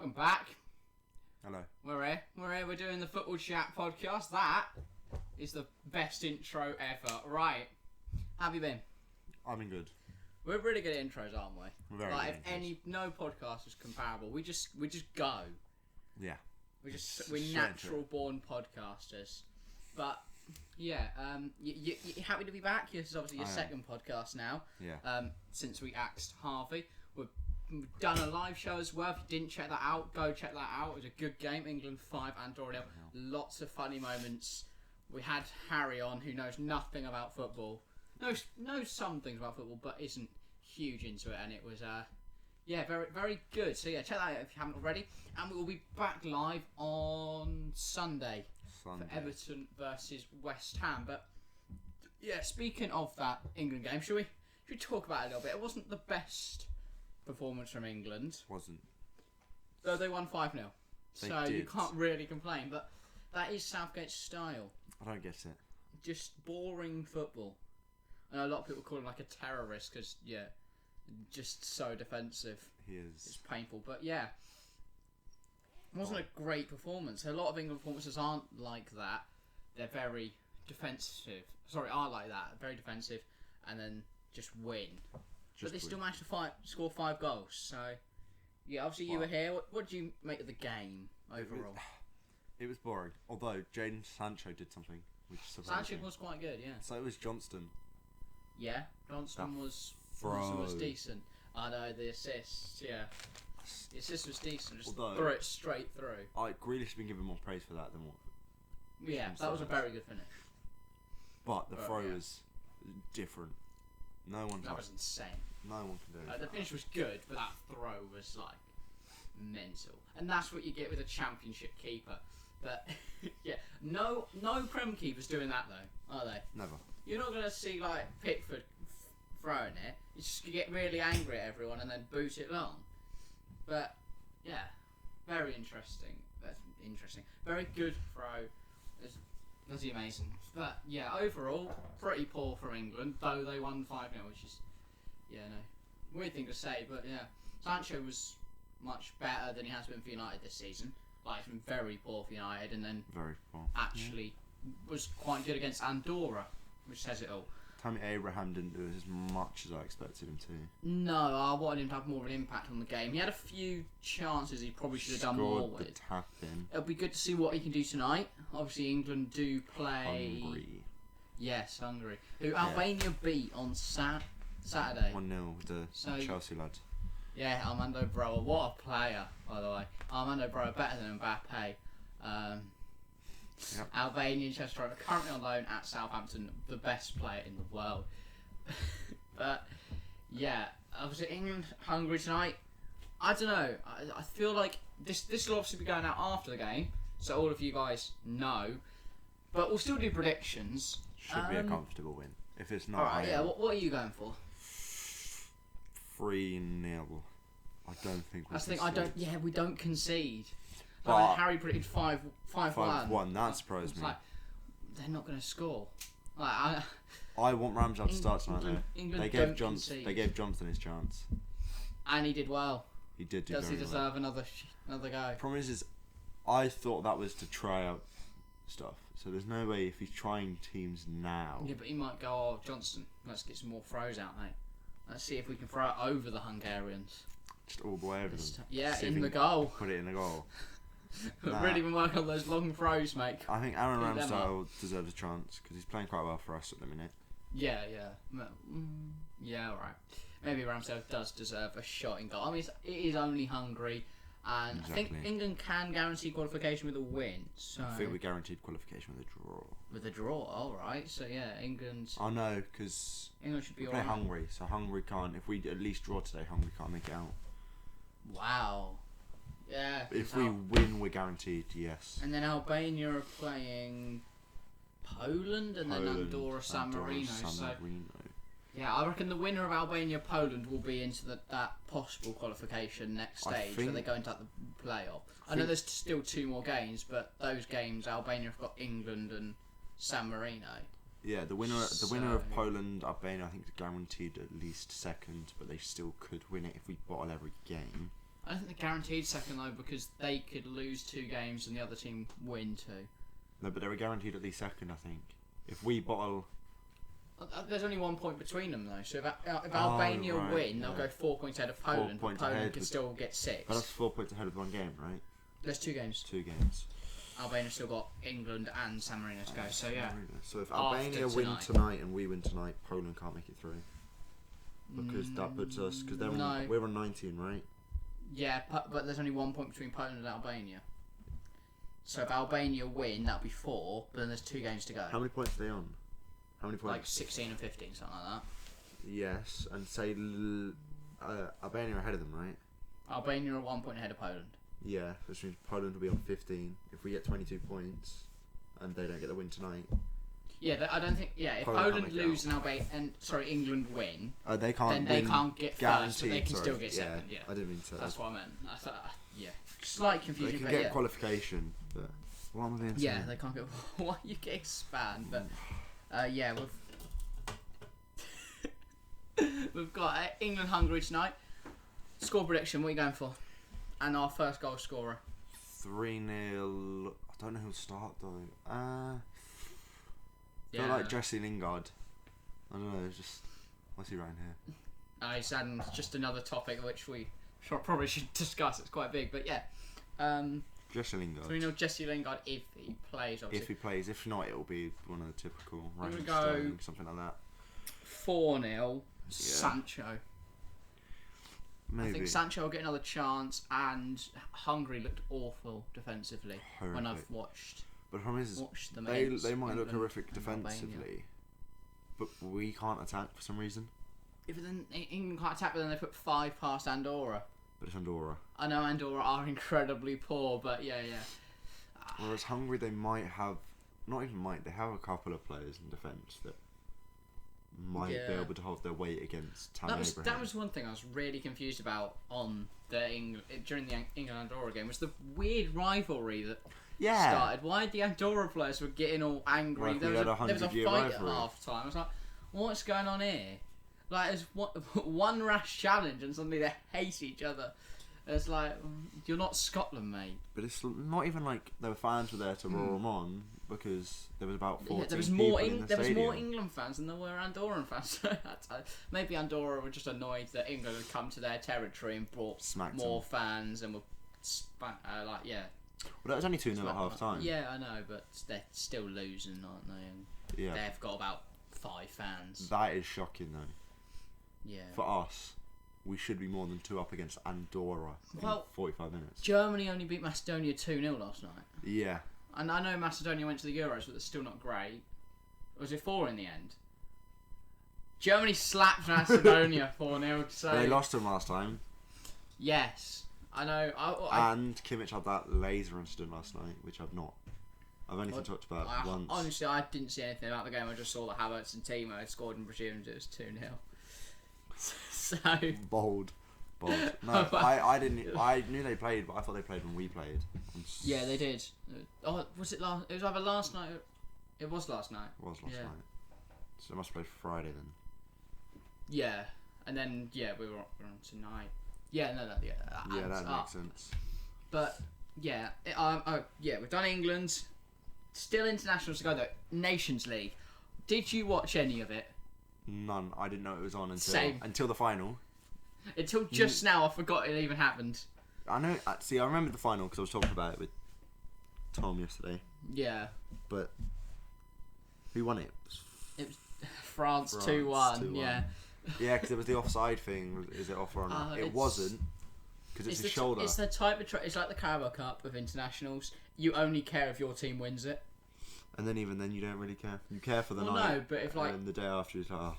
welcome back. Hello. We're here. We're doing the Football Chat podcast. That is the best intro ever. Right. How have you been? I've been good. We're really good at intros, aren't we? We're very like, good if no podcast is comparable. We just go. Yeah. We're natural born podcasters. But yeah, you happy to be back? This is obviously your second podcast now. Yeah. Since we axed Harvey. We've done a live show as well. If you didn't check that out, go check that out. It was a good game. England 5, Andorra 0. Lots of funny moments. We had Harry on, who knows nothing about football. Knows some things about football, but isn't huge into it. And it was, very, very good. So yeah, check that out if you haven't already. And we will be back live on Sunday. For Everton versus West Ham. But yeah, speaking of that England game, should we talk about it a little bit? It wasn't the best performance from England. Wasn't. Though they won 5-0. So did. You can't really complain. But that is Southgate's style. I don't get it. Just boring football. I know a lot of people call him like a terrorist because, yeah, just so defensive. He is. It's painful. But yeah, it wasn't a great performance. A lot of England performances aren't like that. They're very defensive. Are like that. Very defensive. And then just win. But they still managed to score 5 goals. So, yeah, obviously you were here. What did you make of the game overall? It was boring. Although Sancho did something, which surprised me. Sancho was quite good, yeah. So was Johnston. Yeah, Johnston was decent. I know, the assist, yeah. The assist was decent. Just threw it straight through. Grealish has been given more praise for that than what. Yeah, that was a very good finish. But the throw was different. That was insane. No one can do it. The finish was good, but that throw was like mental, and that's what you get with a championship keeper. But yeah, no Prem keepers doing that though, are they? Never. You're not going to see like Pickford throwing it. You just get really angry at everyone and then boot it long. But yeah, very interesting. That's interesting. Very good throw. That's amazing. But yeah, overall, pretty poor for England, though they won 5-0, which is, weird thing to say, but yeah. Sancho was much better than he has been for United this season. Like, he's been very poor for United, and then very poor. Actually was quite good against Andorra, which says it all. Tammy Abraham didn't do as much as I expected him to. No, I wanted him to have more of an impact on the game. He had a few chances he probably should have done more with. The tap in. It'll be good to see what he can do tonight. Obviously, England do play... Hungary. Yes, Hungary. Who Albania beat on Saturday. 1-0 with the Chelsea lad. Yeah, Armando Broa. What a player, by the way. Armando Broa better than Mbappe. Yep. Albanian chess striker, currently on loan at Southampton, the best player in the world. But yeah, obviously England, Hungary tonight. I don't know. I feel like this will obviously be going out after the game, so all of you guys know. But we'll still do predictions. Should be a comfortable win. If it's not, alright, yeah. What are you going for? 3-0. I don't think. That's the thing. We don't concede. But Harry predicted 5-1. That surprised me. Like, they're not going to score. Like, I want Ramsdale to start tonight. England they gave Johnson his chance, and he did well. He did. Does he deserve another go? Problem is, I thought that was to try out stuff. So there's no way if he's trying teams now. Yeah, but he might go, Johnson, let's get some more throws out, mate. Let's see if we can throw it over the Hungarians. Just all the way over them. Yeah, in the goal. Put it in the goal. We've really been working on those long throws, mate. I think Aaron Ramsdale deserves a chance because he's playing quite well for us at the minute. Yeah. Yeah, alright. Maybe Ramsdale does deserve a shot in goal. I mean, it is only Hungary, and exactly. I think England can guarantee qualification with a win. So I think we guaranteed qualification with a draw. With a draw, alright. So yeah, England... I know, because England should be alright. We play Hungary, so Hungary can't... If we at least draw today, Hungary can't make it out. Wow. Yeah. If we win, we're guaranteed, yes. And then Albania are playing Poland and then Andorra, San Marino. So, yeah, I reckon the winner of Albania-Poland will be into that possible qualification next stage where they go into the playoff. I know there's still 2 more games, but those games, Albania have got England and San Marino. Yeah, the winner of Poland, Albania, I think is guaranteed at least second, but they still could win it if we bottle every game. I don't think they're guaranteed second though because they could lose 2 games and the other team win 2. No, but they were guaranteed at least second, I think. If we bottle... There's only 1 point between them though, so if Albania win, they'll go 4 points ahead of Poland, but Poland can still get 6. But that's 4 points ahead of 1 game, right? There's 2 games. 2 games. Albania's still got England and San Marino to go, so yeah. So if Albania win tonight and we win tonight, Poland can't make it through. Because that puts us... Because we're on 19, right? Yeah, but there's only 1 point between Poland and Albania. So if Albania win, that'll be 4, but then there's 2 games to go. How many points are they on? How many points? Like 16 and 15, something like that. Yes, and say Albania are ahead of them, right? Albania are 1 point ahead of Poland. Yeah, which means Poland will be on 15. If we get 22 points and they don't get the win tonight... Yeah, I don't think... Yeah, if Poland lose and England win, they can't then they can't get first, but they can still get second. Yeah, I didn't mean to... That's what I meant. I thought, yeah. Slight confusion, they can get qualification, but... What am I being Yeah, they can't get... Why are you getting spanned? But, yeah, we've got England-Hungary tonight. Score prediction, what are you going for? And our first goal scorer. 3-0. I don't know who'll start though. I feel like Jesse Lingard. I don't know, just... What's he writing here? He's adding just another topic which we probably should discuss. It's quite big, but yeah. Jesse Lingard. 3-0 Jesse Lingard if he plays, obviously. If he plays. If not, it'll be one of the typical... I'm going to go... something like that. 4-0 Sancho. Maybe. I think Sancho will get another chance, and Hungary looked awful defensively when I've watched. But the problem is, they might look horrific defensively, but we can't attack for some reason. If then England can't attack, but then they put 5 past Andorra. But it's Andorra. I know Andorra are incredibly poor, but yeah. Whereas Hungary, they might have, not even might, they have a couple of players in defence that might be able to hold their weight against Tammy Abraham. That was one thing I was really confused about on during the England-Andorra game, was the weird rivalry that started. Why the Andorra players were getting all angry? There was a fight at half time. I was like, what's going on here? Like, there's one rash challenge and suddenly they hate each other. It's like, you're not Scotland, mate. But it's not even like the fans were there to roar them on, because there was about 14 there was more England fans than there were Andorran fans. Maybe Andorra were just annoyed that England had come to their territory and brought more fans and were Well, that was only 2-0 at half time. Yeah, I know, but they're still losing, aren't they? And they've got about 5 fans. That is shocking, though. Yeah. For us, we should be more than 2 up against Andorra in 45 minutes. Germany only beat Macedonia 2-0 last night. Yeah. And I know Macedonia went to the Euros, but they're still not great. Was it 4 in the end? Germany slapped Macedonia 4-0. So they lost them last time. Yes. I know. And Kimmich had that laser incident last night, which I've only been talked about once. Honestly, I didn't see anything about the game. I just saw that Havertz and Timo had scored and presumed it was 2-0. So bold. No, I didn't. I knew they played, but I thought they played when we played. Yeah, they did. Oh, was it last? It was either last night. It was last night. It was last night. So they must play Friday then. Yeah, and then we were on tonight. Yeah, that makes sense. But we've done England. Still internationals to go though. Nations League. Did you watch any of it? None. I didn't know it was on until the final. Until just now, I forgot it even happened. I know. See, I remember the final because I was talking about it with Tom yesterday. Yeah. But who won it? It was France 2-1. Yeah. Yeah, because it was the offside thing. Is it off or not? It wasn't, because it's a shoulder. It's the type of it's like the Carabao Cup of internationals. You only care if your team wins it. And then even then, you don't really care. You care for the night. No, but if and the day after, it's like,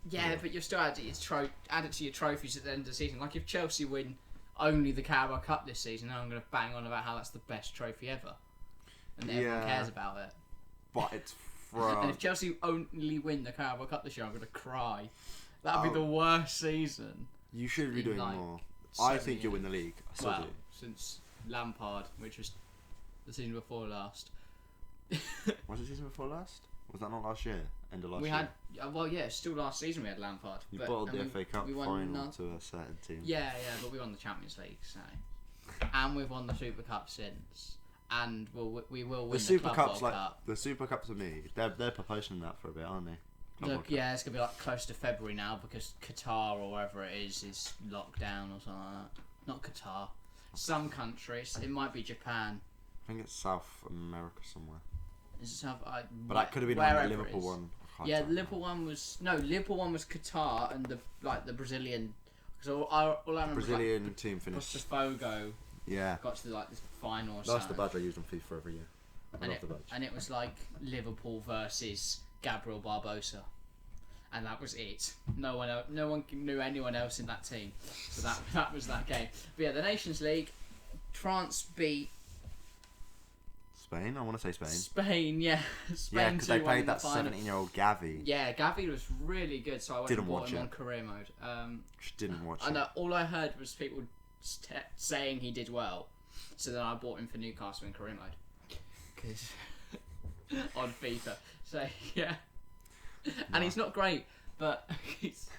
yeah, but you're still add it to your trophies at the end of the season. Like if Chelsea win only the Carabao Cup this season, then I'm going to bang on about how that's the best trophy ever, and everyone cares about it. But it's France. And if Chelsea only win the Carabao Cup this year, I'm going to cry. That'd be the worst season. You should be doing more. I think you'll win the league. I still do. Since Lampard, which was the season before last. Was it season before last? Was that not last year? end of last We year. had, still last season we had Lampard. You but, bottled and the FA Cup we won final to a certain team. Yeah, but we won the Champions League, so. And we've won the Super Cup since. And we will win the Super Club Cup's World Cup. the Super Cup to me. They're proposing that for a bit, aren't they? Yeah, it's gonna be like close to February now because Qatar or wherever it is locked down or something like that. Not Qatar. Some countries. It might be Japan. I think it's South America somewhere. Is it South? But that could have been on the Liverpool one. Yeah, the Liverpool one was Liverpool one was Qatar and the Brazilian. Because all I remember Brazilian was, team finished. Botafogo. Yeah. Got to this final. Or That's something. the badge I use on FIFA every year. I love the badge. And it was like Liverpool versus Gabriel Barbosa, and that was it. No one knew anyone else in that team, so that was that game. But yeah, the Nations League, France beat Spain. I want to say Spain. Spain, yeah. Spain. Yeah, because they played that 17-year-old Gavi. Yeah, Gavi was really good, so I went and bought him on career mode. Just didn't watch it. And all I heard was people saying he did well, so then I bought him for Newcastle in career mode. Because on FIFA. So yeah, and he's not great, but he's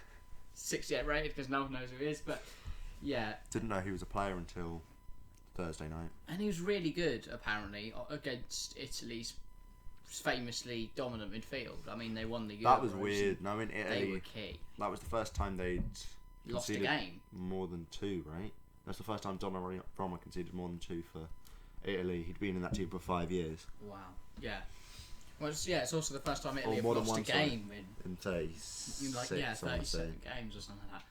68 rated because no one knows who he is. But yeah, didn't know he was a player until Thursday night. And he was really good apparently against Italy's famously dominant midfield. I mean, they won the Euros. That was weird. No, in Italy, they were key. That was the first time they'd lost a game. More than two, right? That's the first time Donnarumma conceded more than two for Italy. He'd been in that team for 5 years. Wow. Yeah. Well, it's also the first time Italy have lost a game in 36, 37 games or something like that,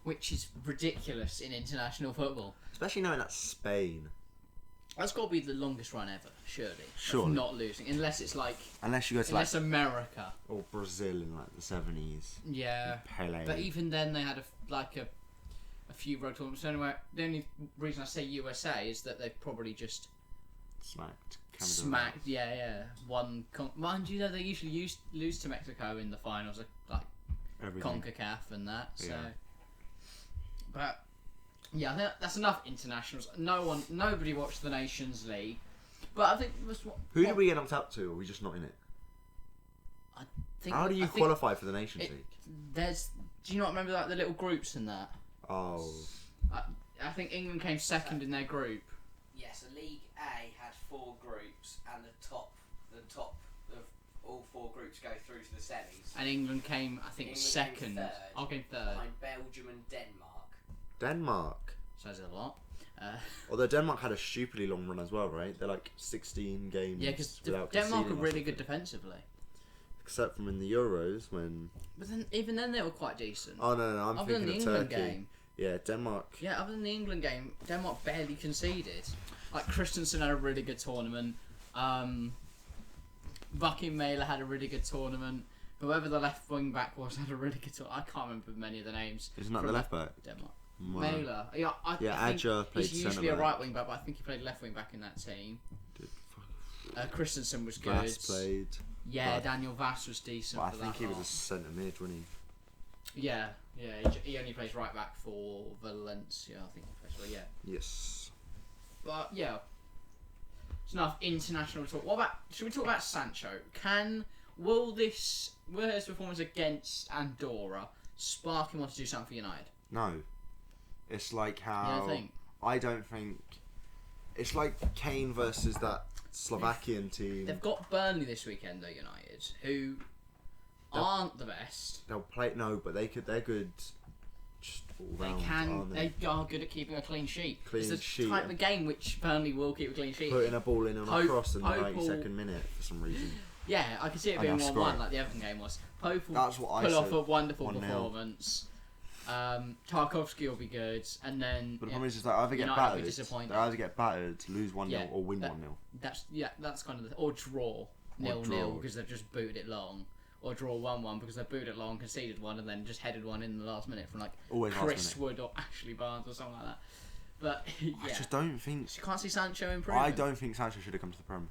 which is ridiculous in international football. Especially knowing that's Spain. That's got to be the longest run ever, surely. Surely. Not losing, unless it's like. Unless you go to unless America or Brazil in like the 70s. Yeah. Pele. But even then, they had a few road tournaments. Anyway, the only reason I say USA is that they've probably just smacked. Yeah. Mind you, though, they usually lose to Mexico in the finals, like everything. CONCACAF and that. So, yeah. But yeah, that's enough internationals. Nobody watched the Nations League. But I think who did we get knocked out to? Or are we just not in it? How do you qualify for the Nations League? Do you not remember like the little groups in that? Oh. I think England came second in their group. Yes, League A had 4 groups, and the top of all 4 groups go through to the semis. And England came, I think, second. I came third. Behind Belgium and Denmark. Denmark. Says a lot. Although Denmark had a stupidly long run as well, right? They're like 16 games. Yeah, because Denmark are really good defensively. Except from in the Euros when. But then, even then, they were quite decent. Oh no, I'm other thinking than the of England Turkey. Game. Yeah, Denmark. Yeah, other than the England game, Denmark barely conceded. Like Christensen had a really good tournament. Bucky Mailer had a really good tournament. Whoever the left wing back was had a really good tournament. I can't remember many of the names. Isn't that the left back? Denmark. Wow. Mailer. Yeah, I think Adja played he's usually a right wing back, but I think he played left wing back in that team. Christensen was good. Vass played. Yeah, Daniel Vass was decent. Well, I think he was a centre mid, wasn't he? Yeah. He only plays right back for Valencia. I think he plays for Yes. But yeah, it's enough international talk. Should we talk about Sancho? Will his performance against Andorra spark him on to do something for United? No. It's like how You don't think? I don't think it's like Kane versus that Slovakian team. They've got Burnley this weekend though, United, who aren't the best. They'll play but they're good just all round. They are good at keeping a clean sheet. It's the sheet. type of game which Burnley will keep a clean sheet. Putting a ball in on a cross in the 92nd minute for some reason. Yeah, I can see it being 1-1 like the Everton game was. Pope will pull off a wonderful 1-0. Performance. Tarkovsky will be good, and then. But the problem is, they either get battered, lose 1-0, or win 1-0. That's kind of or draw 0-0 because they've just booted it long, or draw 1-1 because they've booted it long, conceded one, and then just headed one in the last minute from Chris Wood or Ashley Barnes or something like that. But yeah, I just don't think. You can't see Sancho improving. I don't think Sancho should have come to the Prem.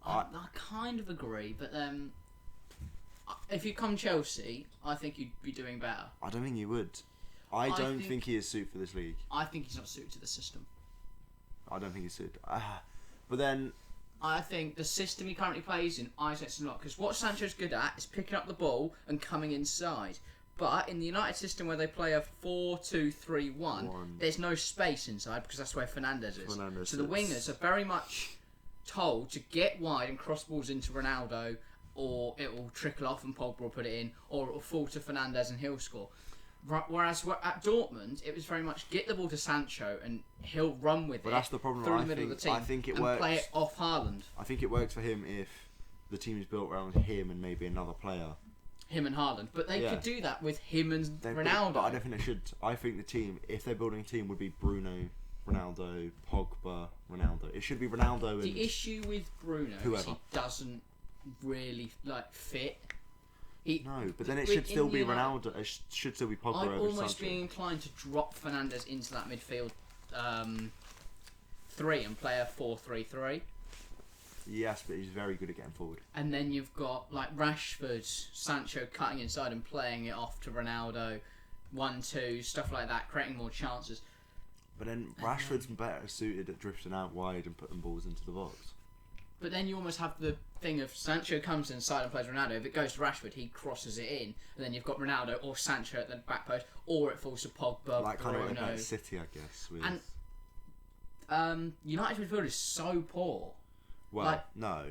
I kind of agree, but if you come Chelsea, I think you'd be doing better. I don't think you would. I don't think he is suited for this league. I think he's not suited to the system. I don't think he's suited. But then, I think the system he currently plays in isolates him a lot, because what Sancho's good at is picking up the ball and coming inside. But in the United system where they play a 4-2-3-1, there's no space inside because that's where Fernandes is. So the wingers are very much told to get wide and cross balls into Ronaldo, or it will trickle off and Pogba will put it in, or it will fall to Fernandes and he'll score. Whereas at Dortmund, it was very much get the ball to Sancho and he'll run with it. But that's the problem. Through the middle of the team. I think it and works. Play it off Haaland. I think it works for him if the team is built around him and maybe another player. Him and Haaland, but they could do that with him and Ronaldo. But I don't think they should. I think the team, if they're building a team, would be Bruno, Ronaldo, Pogba, Ronaldo. It should be Ronaldo. The issue with Bruno is he doesn't really fit. No, but then it should still be Ronaldo. It should still be Pogba. I'd almost be inclined to drop Fernandes into that midfield 3 and play a 4-3-3. Yes, but he's very good at getting forward. And then you've got like Rashford, Sancho cutting inside and playing it off to Ronaldo, 1-2, stuff like that, creating more chances. But then Rashford's better suited at drifting out wide and putting balls into the box. But then you almost have the thing of Sancho comes inside and plays Ronaldo. If it goes to Rashford, he crosses it in, and then you've got Ronaldo or Sancho at the back post, or it falls to Pogba, like Bruno. kind of what they play at City, I guess. With... And United's midfield is so poor. Well, no,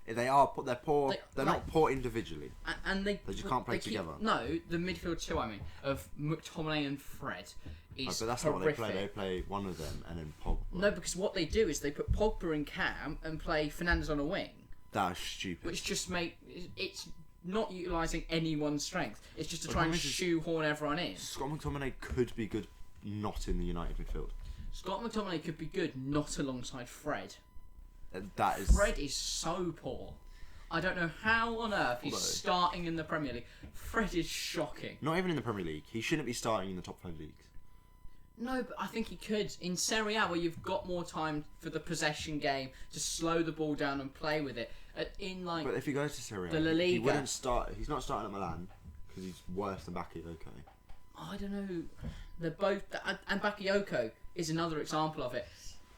they are. They're poor. They're not poor individually. And they just can't play together. No, the midfield two. I mean, of McTominay and Fred. But that's not what they play. They play one of them and then Pogba. No, because what they do is they put Pogba in cam and play Fernandes on a wing. That's stupid. Which just it's not utilising anyone's strength. It's just to try and shoehorn everyone in. Scott McTominay could be good, not in the United midfield. Scott McTominay could be good, not alongside Fred. Fred is so poor. I don't know how on earth he's starting in the Premier League. Fred is shocking. Not even in the Premier League. He shouldn't be starting in the top 5 leagues. No, but I think he could. In Serie A, where you've got more time for the possession game, to slow the ball down and play with it. But if he goes to Serie A, the La Liga, he wouldn't start. He's not starting at Milan because he's worse than Bakayoko. I don't know. They're both... And Bakayoko is another example of it.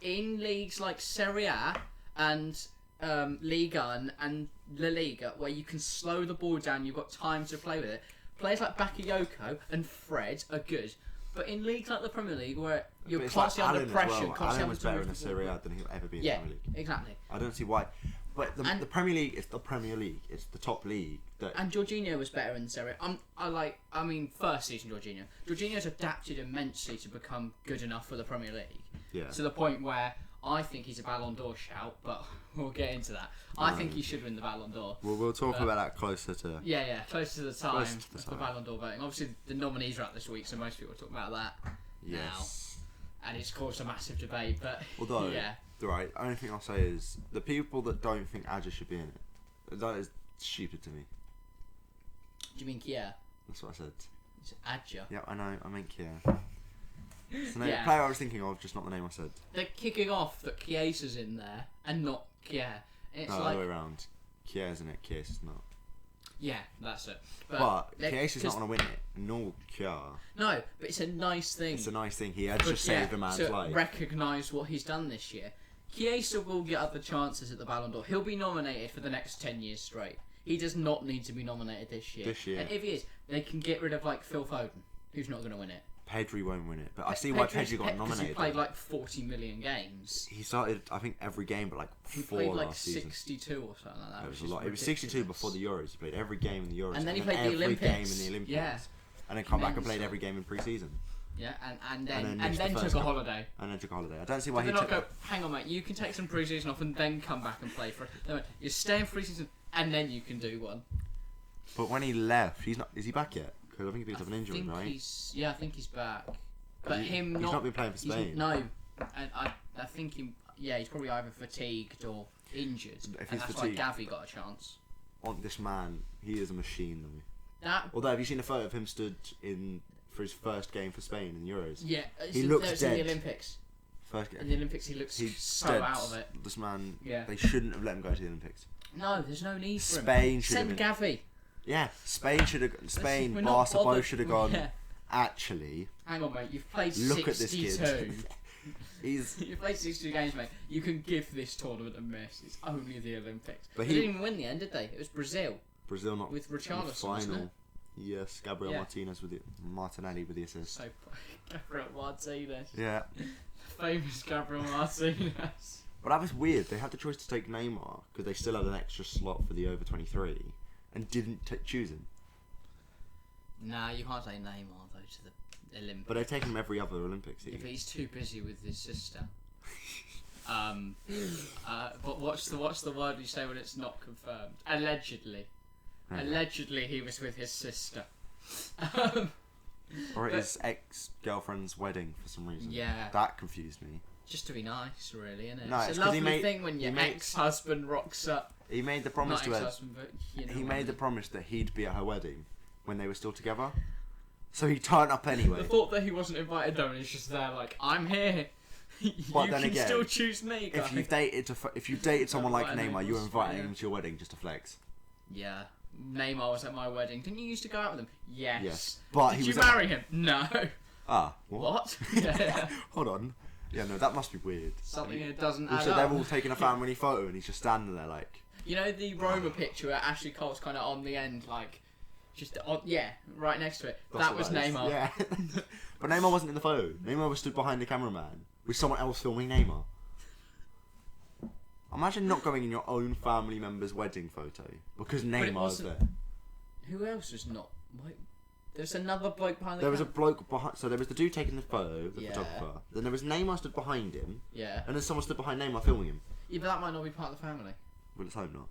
In leagues like Serie A and Liga and La Liga, where you can slow the ball down, you've got time to play with it. Players like Bakayoko and Fred are good, but in leagues like the Premier League, where you're constantly under pressure, Alan was better in the Serie A than he'll ever be in the Premier League. Yeah, exactly. I don't see why. But the Premier League is the Premier League. It's the top league. And Jorginho was better in the Serie A. First season Jorginho. Jorginho's adapted immensely to become good enough for the Premier League. Yeah. To the point where I think he's a Ballon d'Or shout, but we'll get into that. I think he should win the Ballon d'Or. We'll talk about that closer to... Yeah, closer to the time of the Ballon d'Or voting. Obviously, the nominees are out this week, so most people talk about that now. And it's caused a massive debate, but Right, the only thing I'll say is, the people that don't think Adja should be in it, that is stupid to me. Do you mean Kier? That's what I said. It's Adja. Yeah, I know, I meant Kier. It's the player I was thinking of, just not the name I said. They're kicking off that Chiesa's in there and not Kier. It's no, the other way around. Chiesa's in it, Chiesa's not. Yeah, that's it. But Chiesa's not going to win it, nor Kier. No, but it's a nice thing. It's a nice thing. He has just saved a man's life. To recognise what he's done this year. Chiesa will get other chances at the Ballon d'Or. He'll be nominated for the next 10 years straight. He does not need to be nominated this year. And if he is, they can get rid of Phil Foden, who's not going to win it. Pedri won't win it, but I see why Pedri got nominated. He played 40 million games. He started, I think, every game but 4 played last season. 62 or something like that. It was a lot. It was 62 before the Euros. He played every game in the Euros. And then he played the Olympics. Every game in the Olympics. Yeah. And then come back and played every game in pre-season. Yeah, and then took a holiday. And then took a holiday. I don't see why he took... hang on, mate, you can take some pre-season off and then come back and play for it. No, you're staying pre-season and then you can do one. But when he left, he's not... Is he back yet? Because I think he picked up an injury, right? I think he's back. But he's not been playing for Spain. No. And I think he's probably either fatigued or injured. If and he's that's fatigued, why Gavi got a chance. On this man, he is a machine, though. Although, have you seen a photo of him stood in... for his first game for Spain in the Euros? Yeah, he looks dead. In the Olympics. First game. In the Olympics, he looks so dead. Out of it. This man, they shouldn't have let him go to the Olympics. No, there's no need for him. Spain should Send have Gavi. Yeah, Spain should have. Spain, Barca both should have gone. Yeah. Actually, hang on, mate. You've played 62. He's You play 62 games, mate. You can give this tournament a miss. It's only the Olympics. But They didn't even win the end, did they? It was Brazil Brazil not with in the Richarlison, wasn't final. it? Yes, Gabriel Yeah. Martinelli with the assist. So, Gabriel Martinez. Yeah. Famous Gabriel Martinez. But that was weird. They had the choice to take Neymar because they still had an extra slot for the over 23 and didn't choose him. Nah, you can't say Neymar though to the Olympics. But they've taken him every other Olympics. If he's too busy with his sister. But what's the word you say when it's not confirmed? Allegedly. Okay. Allegedly, he was with his sister. Or at his ex-girlfriend's wedding for some reason. Yeah. That confused me. Just to be nice, really, isn't it? No, it's it's a 'cause he lovely made- thing when he your made- ex-husband rocks up. He made the promise Not to her. ex-husband, but you know He what I made the mean. promise that he'd be at her wedding when they were still together. So he turned up anyway. The thought that he wasn't invited though, and he's just there like, I'm here. But you then can again, still choose me, guys. If you've dated someone like Invited Neymar, him, you're inviting yeah. him to your wedding just to flex. Yeah. Neymar was at my wedding. Didn't you used to go out with him? Yes. Yes. But Did he you was at- marry him? No. Ah, What? Yeah. Hold on. Yeah, no, that must be weird. Something that doesn't add Also, up. they're all taking a family photo and he's just standing there like. You know the Roma picture where Ashley Cole's kind of on the end, like, just on, yeah, right next to it. That's That was what is. Neymar. Yeah. But Neymar wasn't in the photo. Neymar was stood behind the cameraman with someone else filming Neymar. Imagine not going in your own family member's wedding photo because Neymar was wasn't- there. Who else was not? Wait, there's another bloke behind the There was a camera. bloke behind. So there was the dude taking the photo, the Yeah. photographer. Then there was Neymar stood behind him, Yeah. and then someone stood behind Neymar filming him. Yeah, but that might not be part of the family. Well, let's hope not.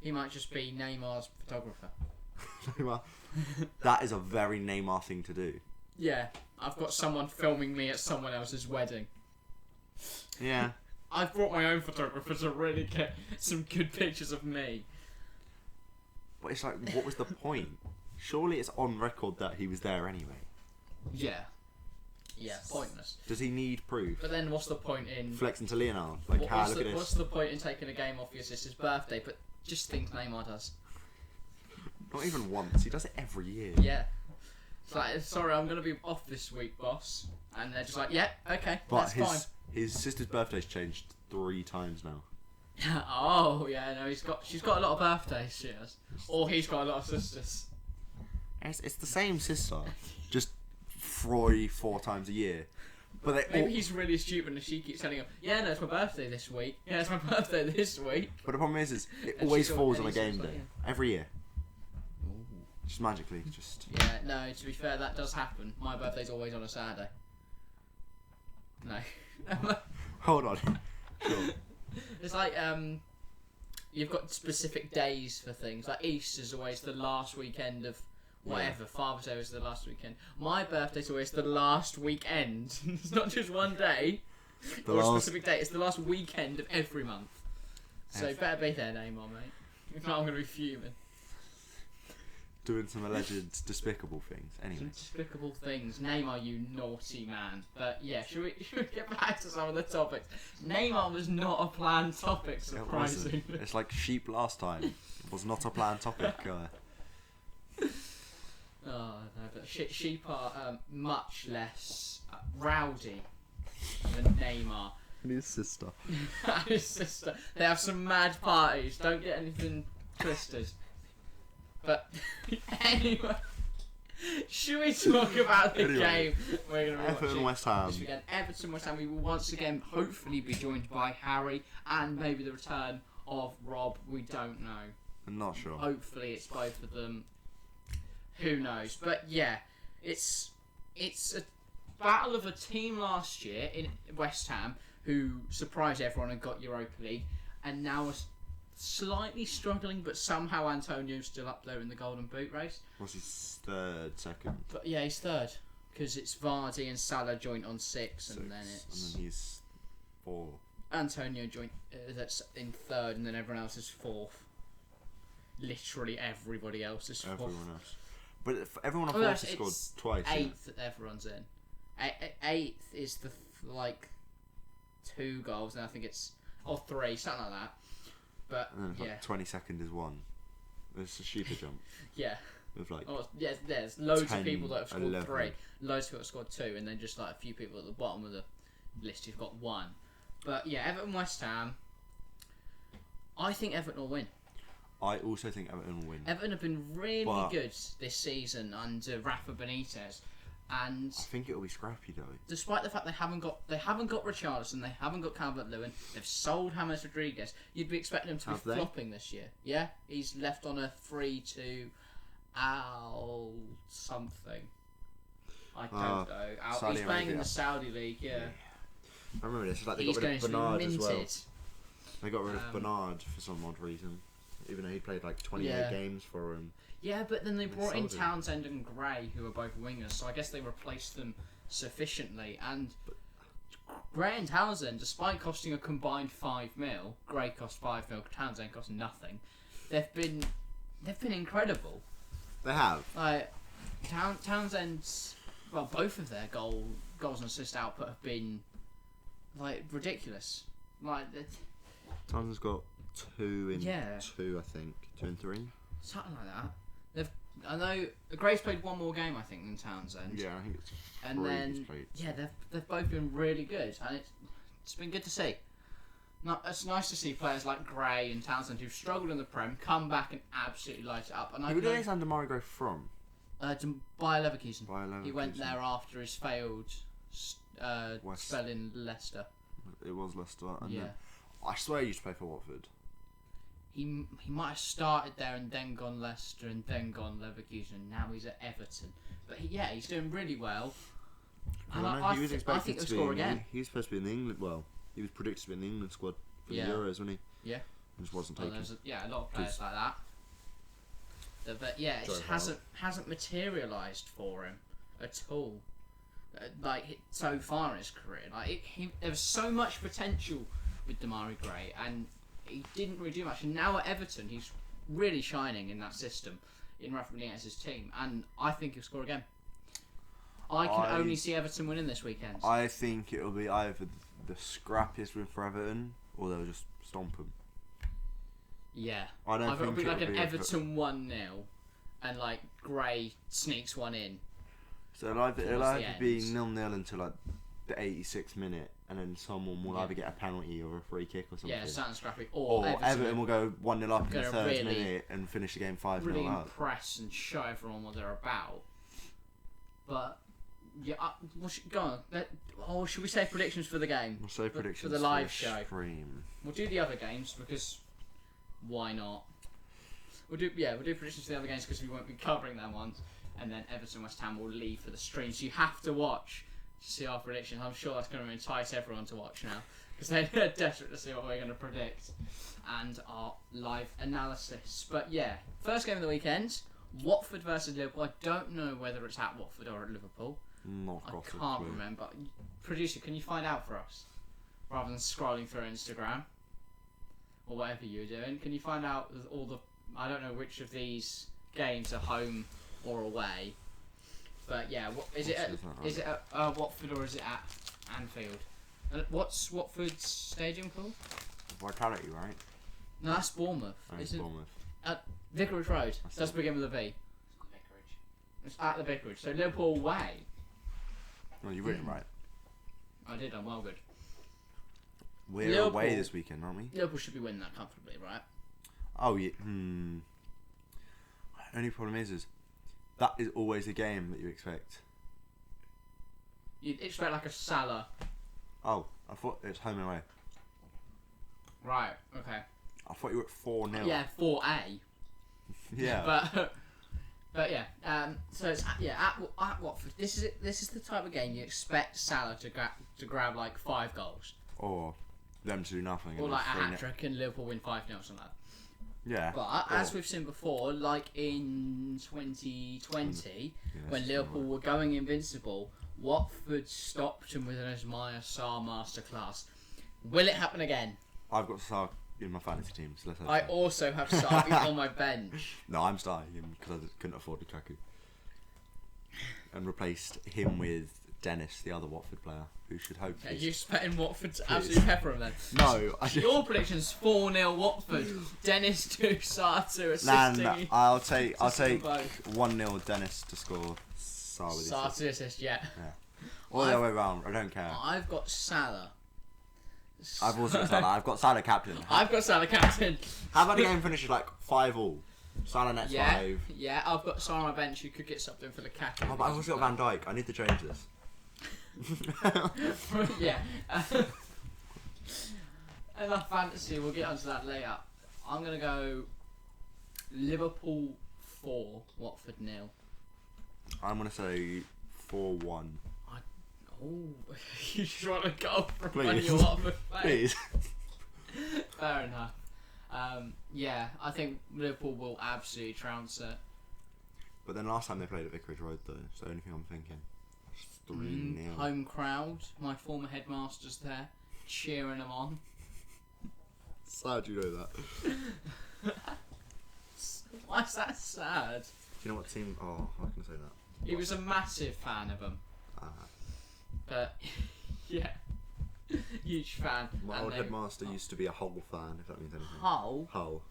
He might just be Neymar's photographer. Neymar. That is a very Neymar thing to do. Yeah, I've got someone filming me at someone else's wedding. Yeah. I've brought my own photographer to really get some good pictures of me. But it's like, what was the point? Surely it's on record that he was there anyway. Yeah. Yeah, pointless. Does he need proof? But then what's the point in... Flexing to Leonard, like, what's, look at what's this. the point in taking a game off your sister's birthday? But just things Neymar does. Not even once. He does it every year. Yeah. It's like, sorry, I'm going to be off this week, boss. And they're just like, yeah, okay, But that's his sister's birthday's changed 3 times now. fine. Oh, yeah, no, she's got a lot of birthdays, she has. Or he's got a lot of sisters. It's the same sister, just 4 times a year. But they Maybe all, he's really stupid and she keeps telling him, yeah, no, it's my birthday this week. Yeah, it's my birthday this week. But the problem is it And always she's got falls on a any game sort day. of Every year. Just magically, just... Yeah, no, to be fair, that does happen. My birthday's always on a Saturday. No. Hold on. Sure. It's like, you've got specific days for things. Like Easter's always the last weekend of whatever. Father's Day is the last weekend. My birthday's always the last weekend. It's not just one day or a specific day. It's the last weekend of every month. So better be there, Neymar, mate. If not, I'm going to be fuming. Doing some alleged despicable things. Anyway. Despicable things. Neymar, you naughty man. But yeah, should we get back to some of the topics? Neymar was not a planned topic, It surprisingly. wasn't. It's like sheep last time. It was not a planned topic. Oh no, but sheep are much less rowdy than Neymar And his sister. and his sister. They have some mad parties. Don't get anything twisted. But anyway, should we talk about the game we're going to be Everton watching West Ham. this weekend? Everton West Ham. We will once again hopefully be joined by Harry and maybe the return of Rob. We don't know. I'm not sure. Hopefully it's both of them. Who knows? But yeah, it's a battle of a team last year in West Ham who surprised everyone and got Europa League, and now are slightly struggling, but somehow Antonio's still up there in the Golden Boot race. What's his third, second? But yeah, he's third because it's Vardy and Salah joint on 6, and then it's And then he's 4. Antonio joint that's in third, and then everyone else is fourth. Literally everybody else is fourth. Everyone else. But everyone on Oh, no, fourth has scored it's twice. isn't it? Eighth that everyone's in. Eighth is the like 2 goals, and I think it's 3, something like that. But And then it's yeah, like 22nd is 1. It's a sheeper jump. yeah. With like Yeah, there's loads 10, of people that have scored 11. 3, loads of people that have scored 2, and then just like a few people at the bottom of the list who've got 1. But yeah, Everton West Ham. I think Everton will win. I also think Everton will win. Everton have been really good this season under Rafa Benitez, and I think it'll be scrappy though. despite the fact they haven't got Richarlison, they haven't got Calvert-Lewin, they've sold James Rodriguez. You'd be expecting them to be flopping this year. Yeah, he's left on a free to Al something. I don't know. He's playing in the Saudi league. Yeah. I remember this. It's like they He's got rid of going to Bernard be as well. minted. They got rid of Bernard for some odd reason, even though he played like 28 games for him. Yeah, but then they brought in sold him. Townsend and Gray, who are both wingers, so I guess they replaced them sufficiently. And Gray and Townsend, despite costing a combined 5 mil, Gray cost 5 mil, Townsend cost nothing. They've been incredible. They have. Like Townsend's, both of their goals and assist output have been like ridiculous. Like Townsend's got 2 in 2, I think, 2 and 3. Something like that. I know Gray's played 1 more game, I think, than Townsend. Yeah, I think it's 3 and then he's played. they've both been really good, and it's been good to see. It's nice to see players like Gray and Townsend who've struggled in the Prem come back and absolutely light it up. And Who did Alexander Murray go from? Bayer Leverkusen. He went Leverkusen. there after his failed spell in Leicester. It was Leicester. And Yeah. then, I swear he used to play for Watford. He might have started there and then gone Leicester and then gone Leverkusen, and now he's at Everton. But he's doing really well. And He was expected I think to he'll score again. He was supposed to be in the England. Well, he was predicted to be in the England squad for the Euros, wasn't he? Yeah. Just wasn't Well, taken. there's a lot of players like that. But yeah, it just hasn't materialised for him at all. Like so far in his career, there was so much potential with Demarai Gray, and he didn't really do much. And now at Everton, he's really shining in that system, in Rafa Benitez's team, and I think he'll score again. I can only see Everton winning this weekend. I think it'll be either the scrappiest win for Everton, or they'll just stomp them. Yeah, I don't think it'll be like it'll an be Everton 1-0, and like Gray sneaks one in. So it'll either Towards the be end. 0-0 until like the 86th minute, and then someone will either get a penalty or a free kick or something. Yeah, something scrappy. Or Everton will go 1-0 up in the gonna third really- minute and finish the game 5-0 really up. impress and show everyone what they're about. But yeah, go on. Should we say predictions for the game? We'll say predictions for the live show. Stream. We'll do the other games because why not? We'll do predictions for the other games because we won't be covering them ones, and then Everton West Ham will leave for the stream. So you have to watch to see our predictions. I'm sure that's going to entice everyone to watch now because they're desperate to see what we're going to predict and our live analysis. But yeah, first game of the weekend, Watford versus Liverpool. I don't know whether it's at Watford or at Liverpool. I Can't remember. Producer, can you find out for us? Rather than scrolling through Instagram or whatever you're doing, can you find out all the... I don't know which of these games are home or away. But yeah, is it at Watford or is it at Anfield? What's Watford's stadium called? Vitality, right? No, that's Bournemouth. It's Bournemouth. At Vicarage Road. Does begin with a V. Vicarage. It's at the Vicarage. So Liverpool away. No, you've written it right. I did. I'm well good. We're Liverpool- away this weekend, aren't we? Liverpool should be winning that comfortably, right? Oh, yeah. Only problem is that is always the game that you expect. You'd expect like a Salah. Oh, I thought it's home and away. Right, okay. I thought you were at 4-0. Yeah, 4A. Yeah. But yeah, so it's at Watford. This is the type of game you expect Salah to grab like 5 goals. Or them to do nothing. Or and like a 3-0. hat-trick and Liverpool win 5-0 or something like that. Yeah. But as we've seen before, like in 2020, when Liverpool were going invincible, Watford stopped them with an Ismail Sarr masterclass. Will it happen again? I've got Sarr in my fantasy team, so let's I also have Sarr on my bench. No, I'm starting him because I couldn't afford Lukaku. And replaced him with Dennis, the other Watford player, who should hopefully... Yeah, you're expecting Watford to absolutely pepper him then. No, Your prediction's 4-0 Watford. Dennis 2, Sarr 2, assisting. Nah, I'll take both. 1-0 Dennis to score. Sarr with his Sarr 2 assist, yeah. Or the other way around. I don't care. I've got Salah. I've also got Salah. I've got Salah captain. I've got Salah captain. How about the game finishes like 5-5? Salah next 5. Yeah, I've got Salah on my bench who could get something for the captain. Oh, but I've also got Van Dijk. I need to change this. Yeah. Enough fantasy, we'll get onto that later. I'm going to go Liverpool 4, Watford 0. I'm going to say 4-1. Oh, you just want to go from Please. one of your Watford players. Please. Fair enough. Yeah, I think Liverpool will absolutely trounce it. But then last time they played at Vicarage Road, though, it's the only thing I'm thinking. 3-0. Home crowd, my former headmaster's there, cheering them on. Sad you know that. Why is that sad? Do you know what team? Oh, how can I say that? He was a massive fan of them. But, yeah. Huge fan. My old headmaster used to be a Hull fan, if that means anything. Hull? Hull.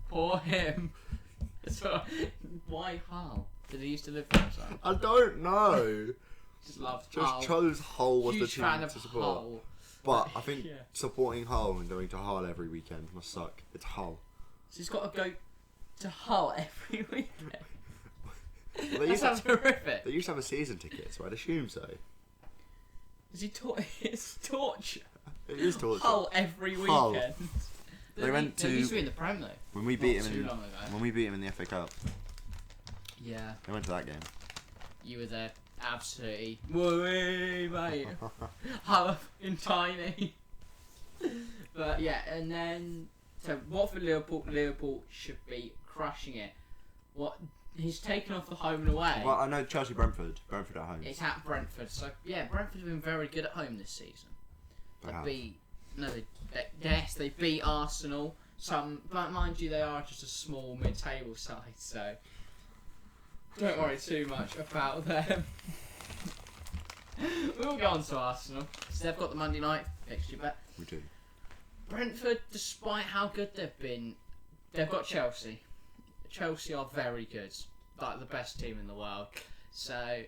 Poor him. So, why Hull? Did he used to live there? So? I don't know. Just loved Just Hull. chose Hull was Huge the team fan of to support. Hull. But I think Yeah. supporting Hull and going to Hull every weekend must suck. It's Hull. So he's got to go to Hull every weekend. Well, That sounds horrific. They used to have a season ticket, so I'd assume so. Is he it's torture? It is torture. Hull every Hull. weekend. They went They to- used to be in the Prem though. When we beat Not him too in long ago. when we beat him in the FA Cup, Yeah, they went to that game. you were there. Absolutely. Whee, mate. Hull in tiny. But yeah, and then so Watford Liverpool should be crushing it. What he's taken off the home and away. Well, I know Chelsea Brentford at home. It's at Brentford, so yeah, Brentford have been very good at home this season. They beat Arsenal. But mind you, they are just a small mid-table side, so don't worry too much about them. We'll go on to Arsenal. So they've got the Monday night fixture bet. We do. Brentford, despite how good they've been, they've got Chelsea. Chelsea are very good, like the best team in the world. So,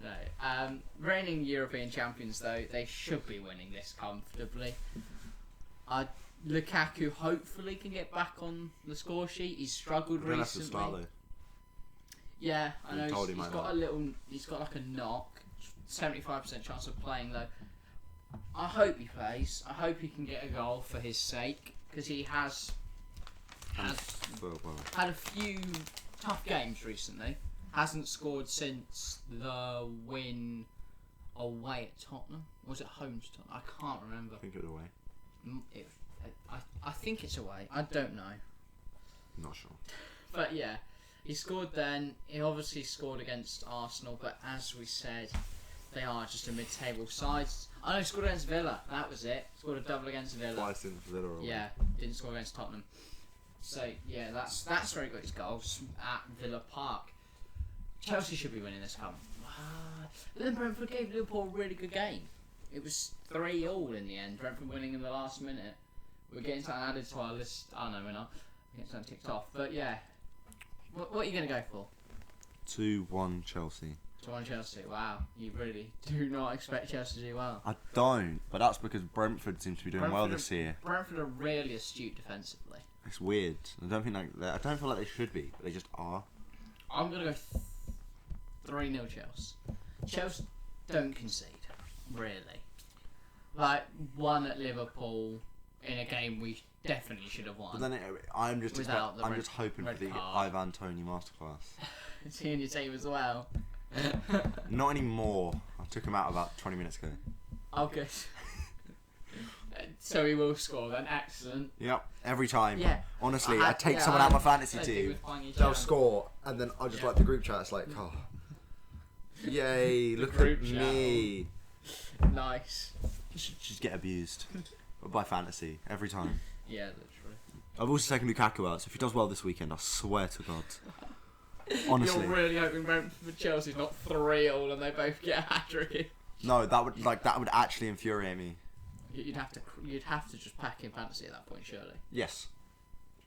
no. Reigning European champions, though, they should be winning this comfortably. Lukaku hopefully can get back on the score sheet. He's struggled We're gonna have to recently. start though. Yeah, I know. told him He's like got that. a little. He's got like a knock. 75% chance of playing though. I hope he plays. I hope he can get a goal for his sake because he has Well. had a few tough games recently. Hasn't scored since the win away at Tottenham. Or was it home to Tottenham? I can't remember. I think it was away. I think it's away. I don't know. I'm not sure. But yeah, he scored then. He obviously scored against Arsenal, but as we said, they are just a mid-table side. I know he scored against Villa. That was it. Scored a double against Villa. Twice in Villa away. Yeah, didn't score against Tottenham. So yeah, that's where he got his goals at Villa Park. Chelsea should be winning this cup. But then Brentford gave Liverpool a really good game. It was 3-3 in the end. Brentford winning in the last minute. We're getting something added to our list. Oh no, we're not. We're getting something ticked off. But yeah, what are you going to go for? 2-1 Chelsea. 2-1 Chelsea. Wow, you really do not expect Chelsea to do well. I don't, but that's because Brentford seems to be doing well this year. Brentford are really astute defensively. It's weird. I don't feel like they should be, but they just are. I'm going to go 3-0 Chelsea. Chelsea don't concede, really. Like, one at Liverpool in a game we definitely should have won. But then I'm just hoping red for the card. Ivan Toney masterclass. Is he in your team as well? Not anymore. I took him out about 20 minutes ago. Oh, good. So he will score then. Excellent. Yep, every time. Yeah. Honestly, I take someone out of my fantasy team. They'll score, and then I just like the group chat. It's like, oh, yay! Look group at chat. me. Nice. Just get abused by fantasy every time. Yeah, literally. I've also taken Lukaku out, so if he does well this weekend, I swear to God. Honestly. You're really hoping Brentford Chelsea's not 3-3 and they both get a hat-trick. No, that would actually infuriate me. You'd have to just pack in fantasy at that point, surely. Yes.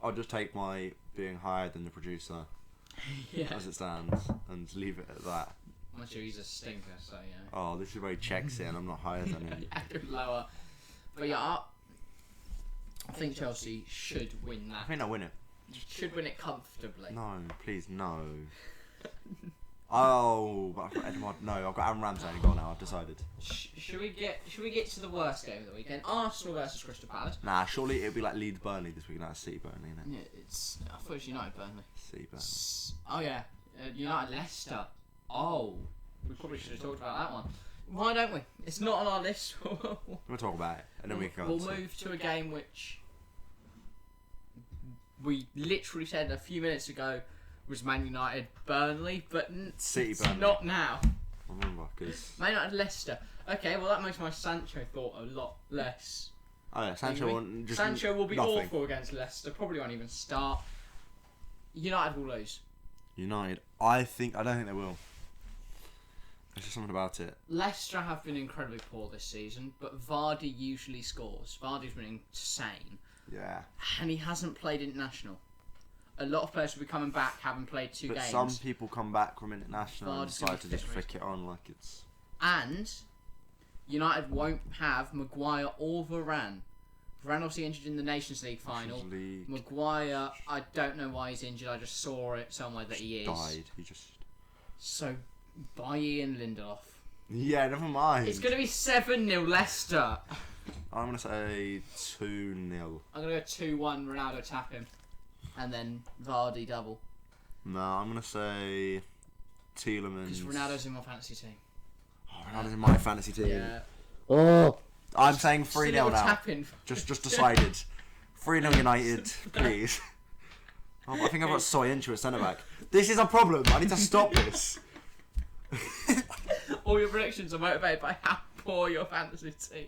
I'll just take my being higher than the producer Yeah. as it stands and leave it at that. I'm sure he's a stinker, so yeah. Oh, this is where he checks it and I'm not higher than him. Yeah, lower. But yeah, I think Chelsea should win that. I think they'll win it. Should win it comfortably. No, please, no. Oh, but I've got Edward. No, I've got Aaron Ramsey in goal now. I've decided. Should we get to the worst game of the weekend? Arsenal versus Crystal Palace. Nah, surely it'll be like Leeds Burnley this week. That's City Burnley, isn't it? Yeah, I thought it was United Burnley. City Burnley. Oh yeah, United Leicester. Oh, we probably should have talked about that one. Why don't we? It's not on our list. We'll talk about it, and then we can. We'll move to a game which we literally said a few minutes ago was Man United Burnley, but City it's Burnley. not now. I remember because. Man United Leicester. Okay, well that makes my Sancho thought a lot less. Oh yeah, Sancho will be nothing. awful against Leicester. Probably won't even start. United will lose. United. I don't think they will. There's just something about it. Leicester have been incredibly poor this season, but Vardy usually scores. Vardy's been insane. Yeah. And he hasn't played international. A lot of players will be coming back, having played two games. But some people come back from international and Vardy's decide to just different. flick it on like it's. And United won't have Maguire or Varane. Varane obviously injured in the Nations League final. Maguire, I don't know why he's injured. I just saw it somewhere that he is. Died. He just. So, buy Ian Lindelof. Yeah, never mind. It's going to be 7-0 Leicester. I'm going to say 2-0. I'm going to go 2-1 Ronaldo tap him. And then Vardy double. No, I'm going to say Tielemans. Because Ronaldo's in my fantasy team. Oh, Ronaldo's in my fantasy team. Yeah. Oh. I'm saying 3-0 now. Tapping. Just decided. 3-0 United, please. Oh, I think I've got Soyuncu at centre back. This is a problem. I need to stop this. All your predictions are motivated by how poor your fantasy team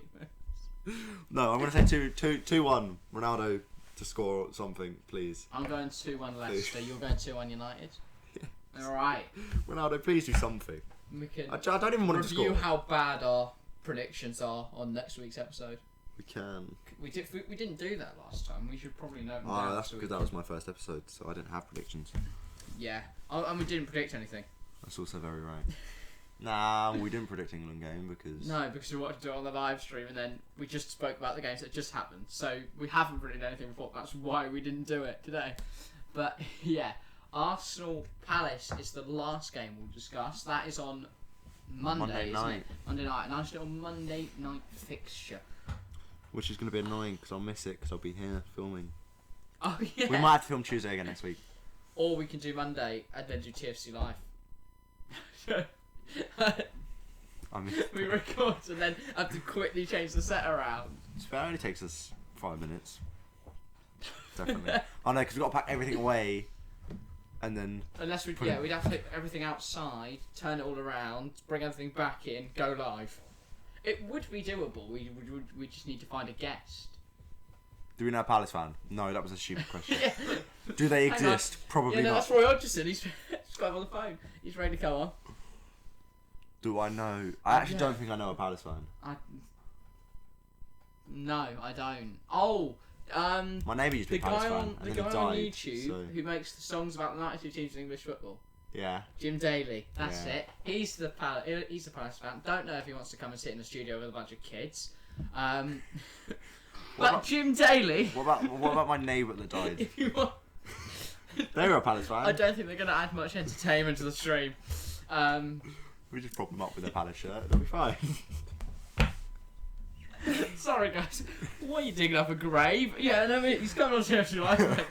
is. No, I'm going to say 2-1 Ronaldo to score something, please. I'm going 2-1 Leicester. You're going 2-1 United. Yes. All right. Ronaldo, please do something. We can I don't even want him to score. Review how bad our predictions are on next week's episode. We can. We didn't do that last time. We should probably know. Oh, that's because that was my first episode, so I didn't have predictions. Yeah. And we didn't predict anything. That's also very right. Nah, we didn't predict England game because... No, because we watched it on the live stream and then we just spoke about the games that just happened. So we haven't predicted anything before. That's why we didn't do it today. But yeah, Arsenal Palace is the last game we'll discuss. That is on Monday night. Isn't it? Monday night. A nice little Monday night fixture. Which is going to be annoying because I'll miss it because I'll be here filming. Oh yeah. We might have to film Tuesday again next week. Or we can do Monday and then do TFC live. We record and then have to quickly change the set around. It only takes us 5 minutes. Definitely. I know, because we've got to pack everything away and then... Unless we'd have to take everything outside, turn it all around, bring everything back in, go live. It would be doable. We just need to find a guest. Do we know a Palace fan? No, that was a stupid question. Do they exist? Probably not. That's Roy Hodgson. He's got him on the phone. He's ready to come on. Do I know? I actually don't think I know a Palace fan. No, I don't. Oh, my neighbour used to be a Palace fan, and then he died. on YouTube who makes the songs about the 92 teams in English football. Yeah. Jim Daly. That's it. He's the Palace fan. Don't know if he wants to come and sit in the studio with a bunch of kids. Jim Daly. What about my neighbour that died? If you want. They were a Palace fan. I don't think they're going to add much entertainment to the stream. We just prop them up with a Palace shirt. They'll be fine. Sorry, guys. Why are you digging up a grave? Yeah, no, he's coming on TFC Live, mate.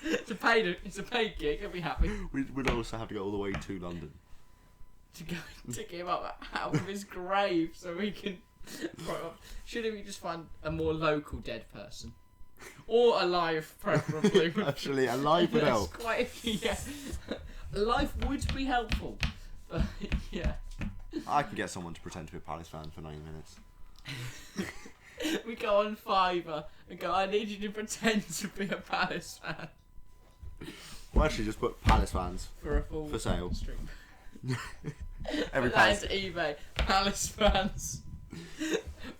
It's a paid gig. He'll be happy. We'd also have to go all the way to London to get him up out of his grave so we can. Shouldn't we just find a more local dead person, or alive, preferably? Actually, alive would help. Quite a few. Yeah, alive would be helpful. But yeah, I can get someone to pretend to be a Palace fan for 90 minutes. We go on Fiverr and go, I need you to pretend to be a Palace fan. We'll actually just put Palace fans for sale. Stream. Every Palace. That is eBay. Palace fans.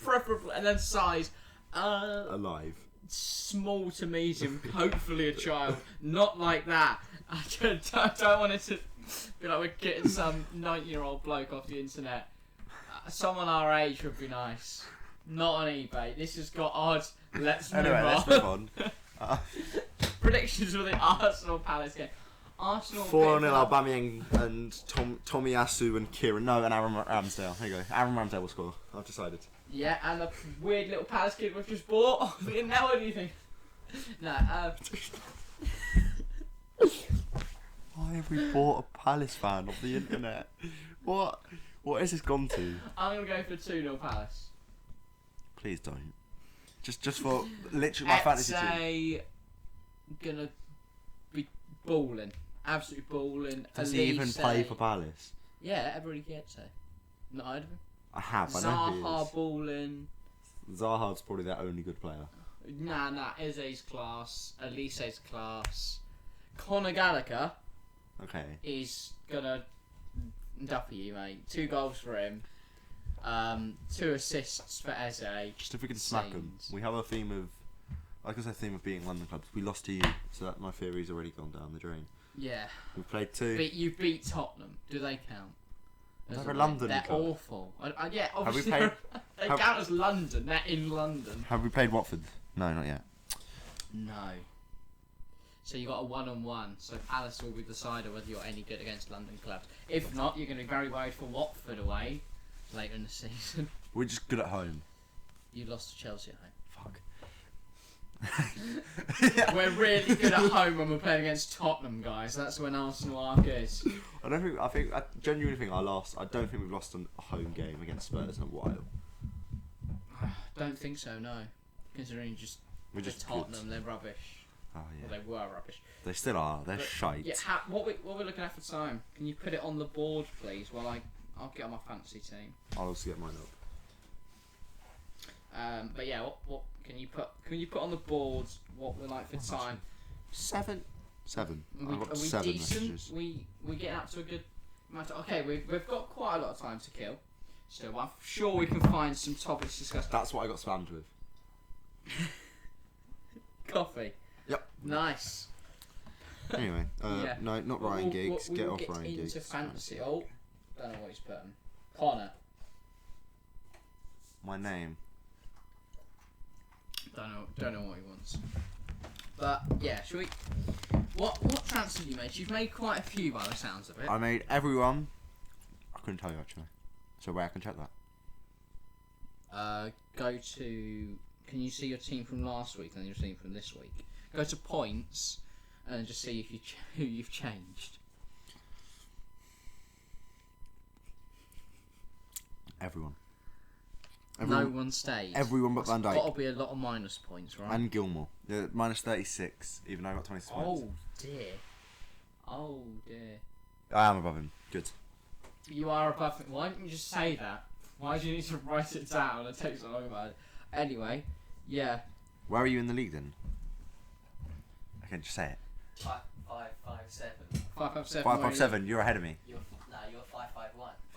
Preferably, and then size. Alive. Small to medium, hopefully a child. Not like that. I don't want it to... Be like we're getting some 90-year-old bloke off the internet. Someone our age would be nice. Not on eBay. This has got odds. Let's move on. Predictions for the Arsenal Palace game. Arsenal 4-0 Aubameyang and Tomiyasu and Kieran. No, and Aaron Ramsdale. There you go. Aaron Ramsdale will score. I've decided. Yeah, and the weird little Palace kid we've just bought. We didn't know anything. No, Why have we bought a Palace fan off the internet? What has this gone to? I'm going to go for 2-0 Palace. Please don't. Just for literally my fantasy team. Gonna be balling. Absolutely balling. Does he even play for Palace? Yeah, everybody gets it. Not heard of him? I have. I know Zaha balling. Zaha's probably their only good player. Nah. Eze's class. Elise's class. Conor Gallagher. Okay. Is gonna duffy you, mate. 2 goals for him. 2 assists for Eze. Just if we can smack them. We have a theme of, like I said, theme of beating London clubs. We lost to you, so that my theory's already gone down the drain. Yeah. We've played 2. You beat Tottenham. Do they count? They're a London They're club. awful. Yeah, obviously. Have they count as London. They're in London. Have we played Watford? No, not yet. No. So you got a 1-on-1. So Palace will be the decider whether you're any good against London clubs. If not, you're going to be very worried for Watford away later in the season. We're just good at home. You lost to Chelsea at home. Fuck. We're really good at home when we're playing against Tottenham, guys. That's when Arsenal are good. I genuinely think I don't think we've lost a home game against Spurs in a while. Don't think so, no. Considering we're just Tottenham, they're rubbish. Oh yeah. Well, they were rubbish. They still are. They're shite. Yeah. What we're looking at for time? Can you put it on the board, please? While I'll get on my fantasy team. I'll also get mine up. But yeah, what can you put? Can you put on the board what we're like for time? 7. Are we 7 decent? messages. We getting up to a good amount. Okay, we've got quite a lot of time to kill. So I'm sure we can find some topics to discuss. That's what I got spammed with. Coffee. Yep. Nice. Anyway, Yeah. no, not Ryan Giggs. We'll get off get Ryan into Giggs. fantasy. Oh, don't know what he's putting. Connor. My name. Don't know what he wants. But yeah, shall we? What transfer have you made? You've made quite a few by the sounds of it. I made everyone. I couldn't tell you actually. So where I can check that. Go to. Can you see your team from last week and your team from this week? Go to points and just see if who you've changed. Everyone. No one stayed. Everyone but Van Dijk. Got to be a lot of minus points, right? And Gilmore. Yeah, minus 36, even though I got 26 points. Oh dear. I am above him. Good. You are above him. Why didn't you just say that? Why do you need to write it down? It takes so long about it. Anyway, yeah. Where are you in the league then? I can just say it. 5-5-5-7. 5-5-7. 5-5-7. You're ahead of me. You're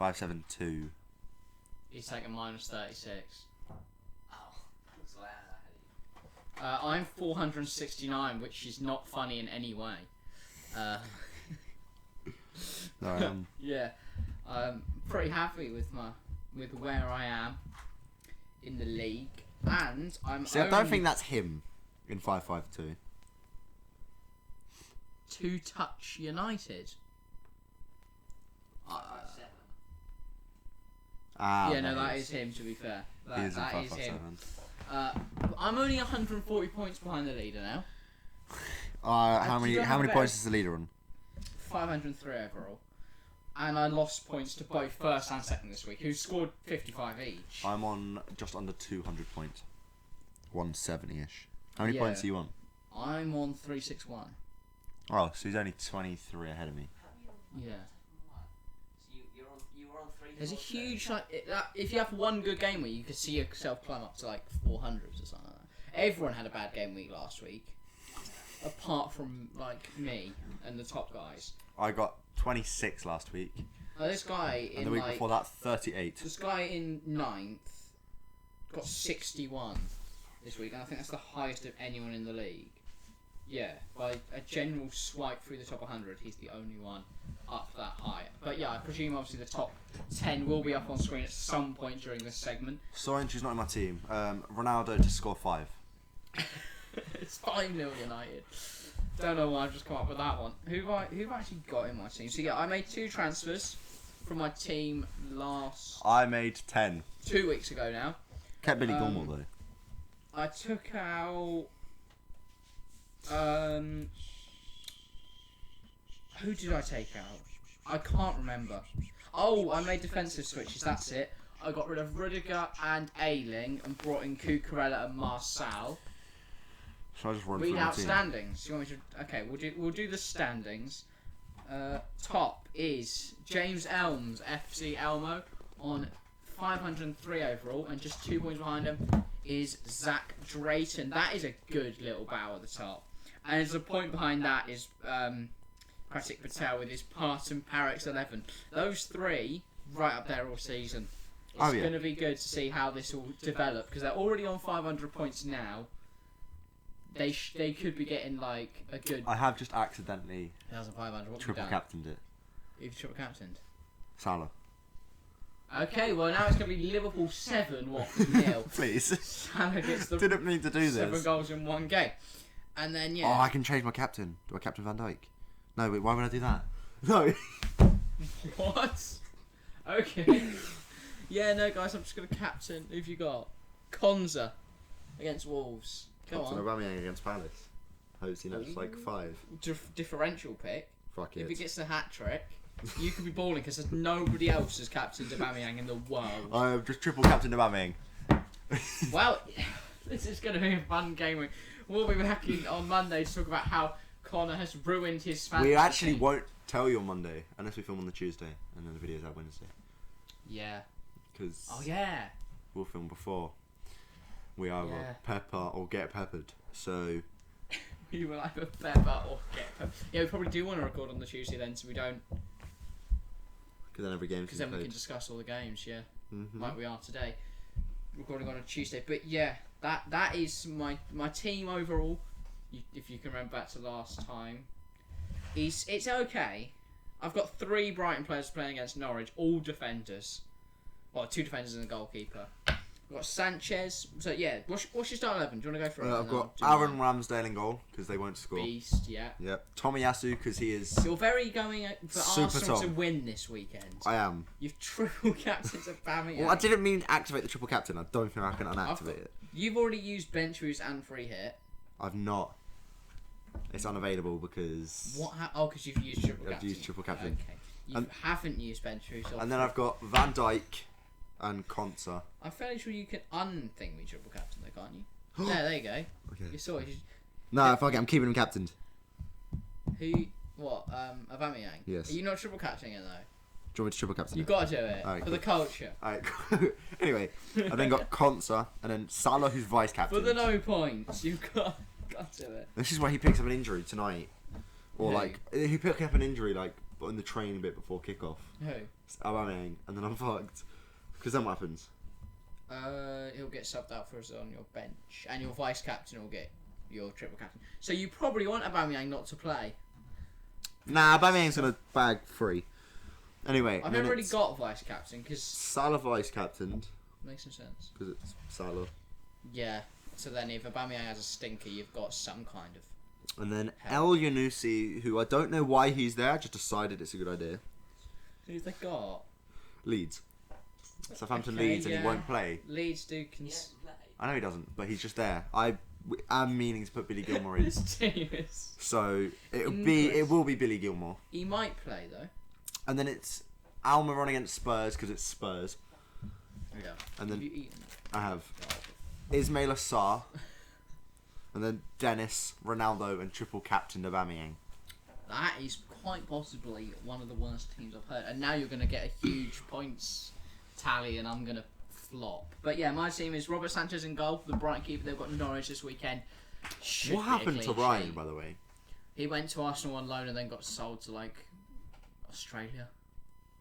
5-5-1. 5-7-2. He's taking minus 36. Oh, looks like I had you. I'm 469, which is not funny in any way. No, I am. Yeah, I'm pretty happy with where I am in the league, and I'm. See, I don't think that's him in 5-5-2. 2-touch United. 5-5-7. Yeah, no, that is him. To be fair, that is him. I'm only 140 points behind the leader now. How many points is the leader on? 503 overall, and I lost points to both first and second this week, who scored 55 each. I'm on just under 200 points. 170-ish. How many Yeah. points are you on? I'm on 361. Oh, so he's only 23 ahead of me. Yeah. So you were on 3. There's a huge if you have one good game week, you could see yourself climb up to like 400s or something like that. Everyone had a bad game week last week, apart from like me and the top guys. I got 26 last week. This guy And the week before that, 38. This guy in 9th got 61 this week, and I think that's the highest of anyone in the league. by a general swipe through the top 100, he's the only one up that high. But yeah, I presume obviously the top 10 will be up on screen at some point during this segment. Sancho's not in my team. Ronaldo to score 5. It's 5-0 United. Don't know why I've just come up with that one. Who've I actually got in my team? So yeah, I made 2 transfers from my team I made 10. 2 weeks ago now. Kept Billy Gilmore though. I took out who did I take out? I can't remember. Oh, I made defensive switches, that's it. I got rid of Rudiger and Ayling and brought in Cucurella and Marçal. Shall I just run Read through my out team? standings. You want me to? Okay, we'll do the standings. Top is James Elms, FC Elmo, on 503 overall, and just 2 points behind him is Zach Drayton. That is a good little bow at the top. And as a point behind that is Pratik Patel with his Parton Parix 11. Those 3 right up there all season. It's going to be good to see how this will develop because they're already on 500 points now. They could be getting like a good. I have just accidentally 1,500. triple captained it. You've triple captained. Salah. Okay, well now it's going to be Liverpool 7, Watford 0. Please. Salah gets the Didn't mean to do 7 this. goals in 1 game. And then, Oh, I can change my captain. Do I captain Van Dijk? No, wait, why would I do that? No. What? Okay. Yeah, no, guys, I'm just going to captain. Who've you got? Konza against Wolves. Go Captain on. Aubameyang against Palace. Hopes he nets like 5. Differential pick. Fuck If it. he gets the hat trick, you could be balling because there's nobody else as captained Aubameyang in the world. I've just triple captained Aubameyang. Well, this is going to be a fun game. We'll be back on Monday to talk about how Connor has ruined his fantasy. We actually team. won't tell you on Monday unless we film on the Tuesday and then the video's out Wednesday. Yeah. Because Oh yeah. we'll film before. We either pepper or get peppered. So We will either pepper or get pepper. Yeah, we probably do want to record on the Tuesday then, so we don't. because then every game Because then we can discuss all the games. Yeah. Mm-hmm. Like we are today, recording on a Tuesday. But yeah, that is my team overall. If you can remember back to last time, it's okay. I've got 3 Brighton players playing against Norwich, all defenders. Well, 2 defenders and a goalkeeper. We've got Sanchez. So yeah, what's your start 11? Do you want to go for it? I've got Aaron Ramsdale in goal because they won't score. Beast, yeah. Yep. Tomiyasu because he is. You're very going for Super Arsenal to Tom. win this weekend. I am. You've triple captained Aubameyang. Well, I didn't mean to activate the triple captain. I don't think I can unactivate it. You've already used bench boost and free hit. I've not. It's unavailable because. What? Oh, because you've used triple captain. I've used triple captain. Okay. You haven't used bench boost. And then I've got Van Dijk and Konsa. I'm fairly sure you can unthing me triple captain though, can't you? Yeah, there you go. Okay. You saw it. No, fuck it. I'm keeping him captained. Who? What? Aubameyang. Yes. Are you not triple captaining it though? Do you want me to triple captain? You've got to do it Alright, for the culture. Alright, anyway, I then got Konsa and then Salah, who's vice captain. For the no points, you've got to do it. This is where he picks up an injury tonight. Or Who? like, he picked up an injury like in the training bit before kickoff. Who? Aubameyang, and then I'm fucked. Because then what happens? He'll get subbed out for us on your bench, and your vice captain will get your triple captain. So you probably want Aubameyang not to play. Nah, Aubameyang's gonna bag 3. Anyway, I've never really got vice captain because Salah vice captained makes some sense. because it's Salah, Yeah. So then, if Aubameyang has a stinker, you've got some kind of. and then Hell. El Yunusi, who I don't know why he's there. I just decided it's a good idea. Who's they got? Leeds, Southampton Okay, Leeds, and yeah. he won't play. Leeds do. He hasn't played. I know he doesn't, but he's just there. I'm meaning to put Billy Gilmore in, This team is. so it Interesting. will be Billy Gilmore, He might play though. and then it's Almiron against Spurs because it's Spurs, Yeah. and Have then you eaten? I have Oh. Ismail Assar, and then Dennis, Ronaldo, and triple captain Aubameyang. That is quite possibly one of the worst teams I've heard. And now you're going to get a huge points tally, and I'm going to flop. But yeah, my team is Robert Sanchez in goal, the Brighton keeper. They've got Norwich this weekend. Should What be a happened to clean Ryan, sheet. by the way? He went to Arsenal on loan and then got sold to like Australia.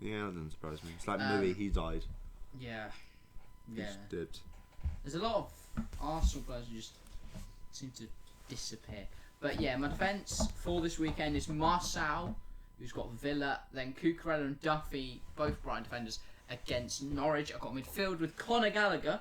Yeah, that doesn't surprise me. It's like Um, Louis, he died. Yeah. He Yeah. just did. There's a lot of Arsenal players who just seem to disappear. But yeah, my defence for this weekend is Marçal, who's got Villa, then Cucurella and Duffy, both Brighton defenders, against Norwich. I've got midfield with Conor Gallagher,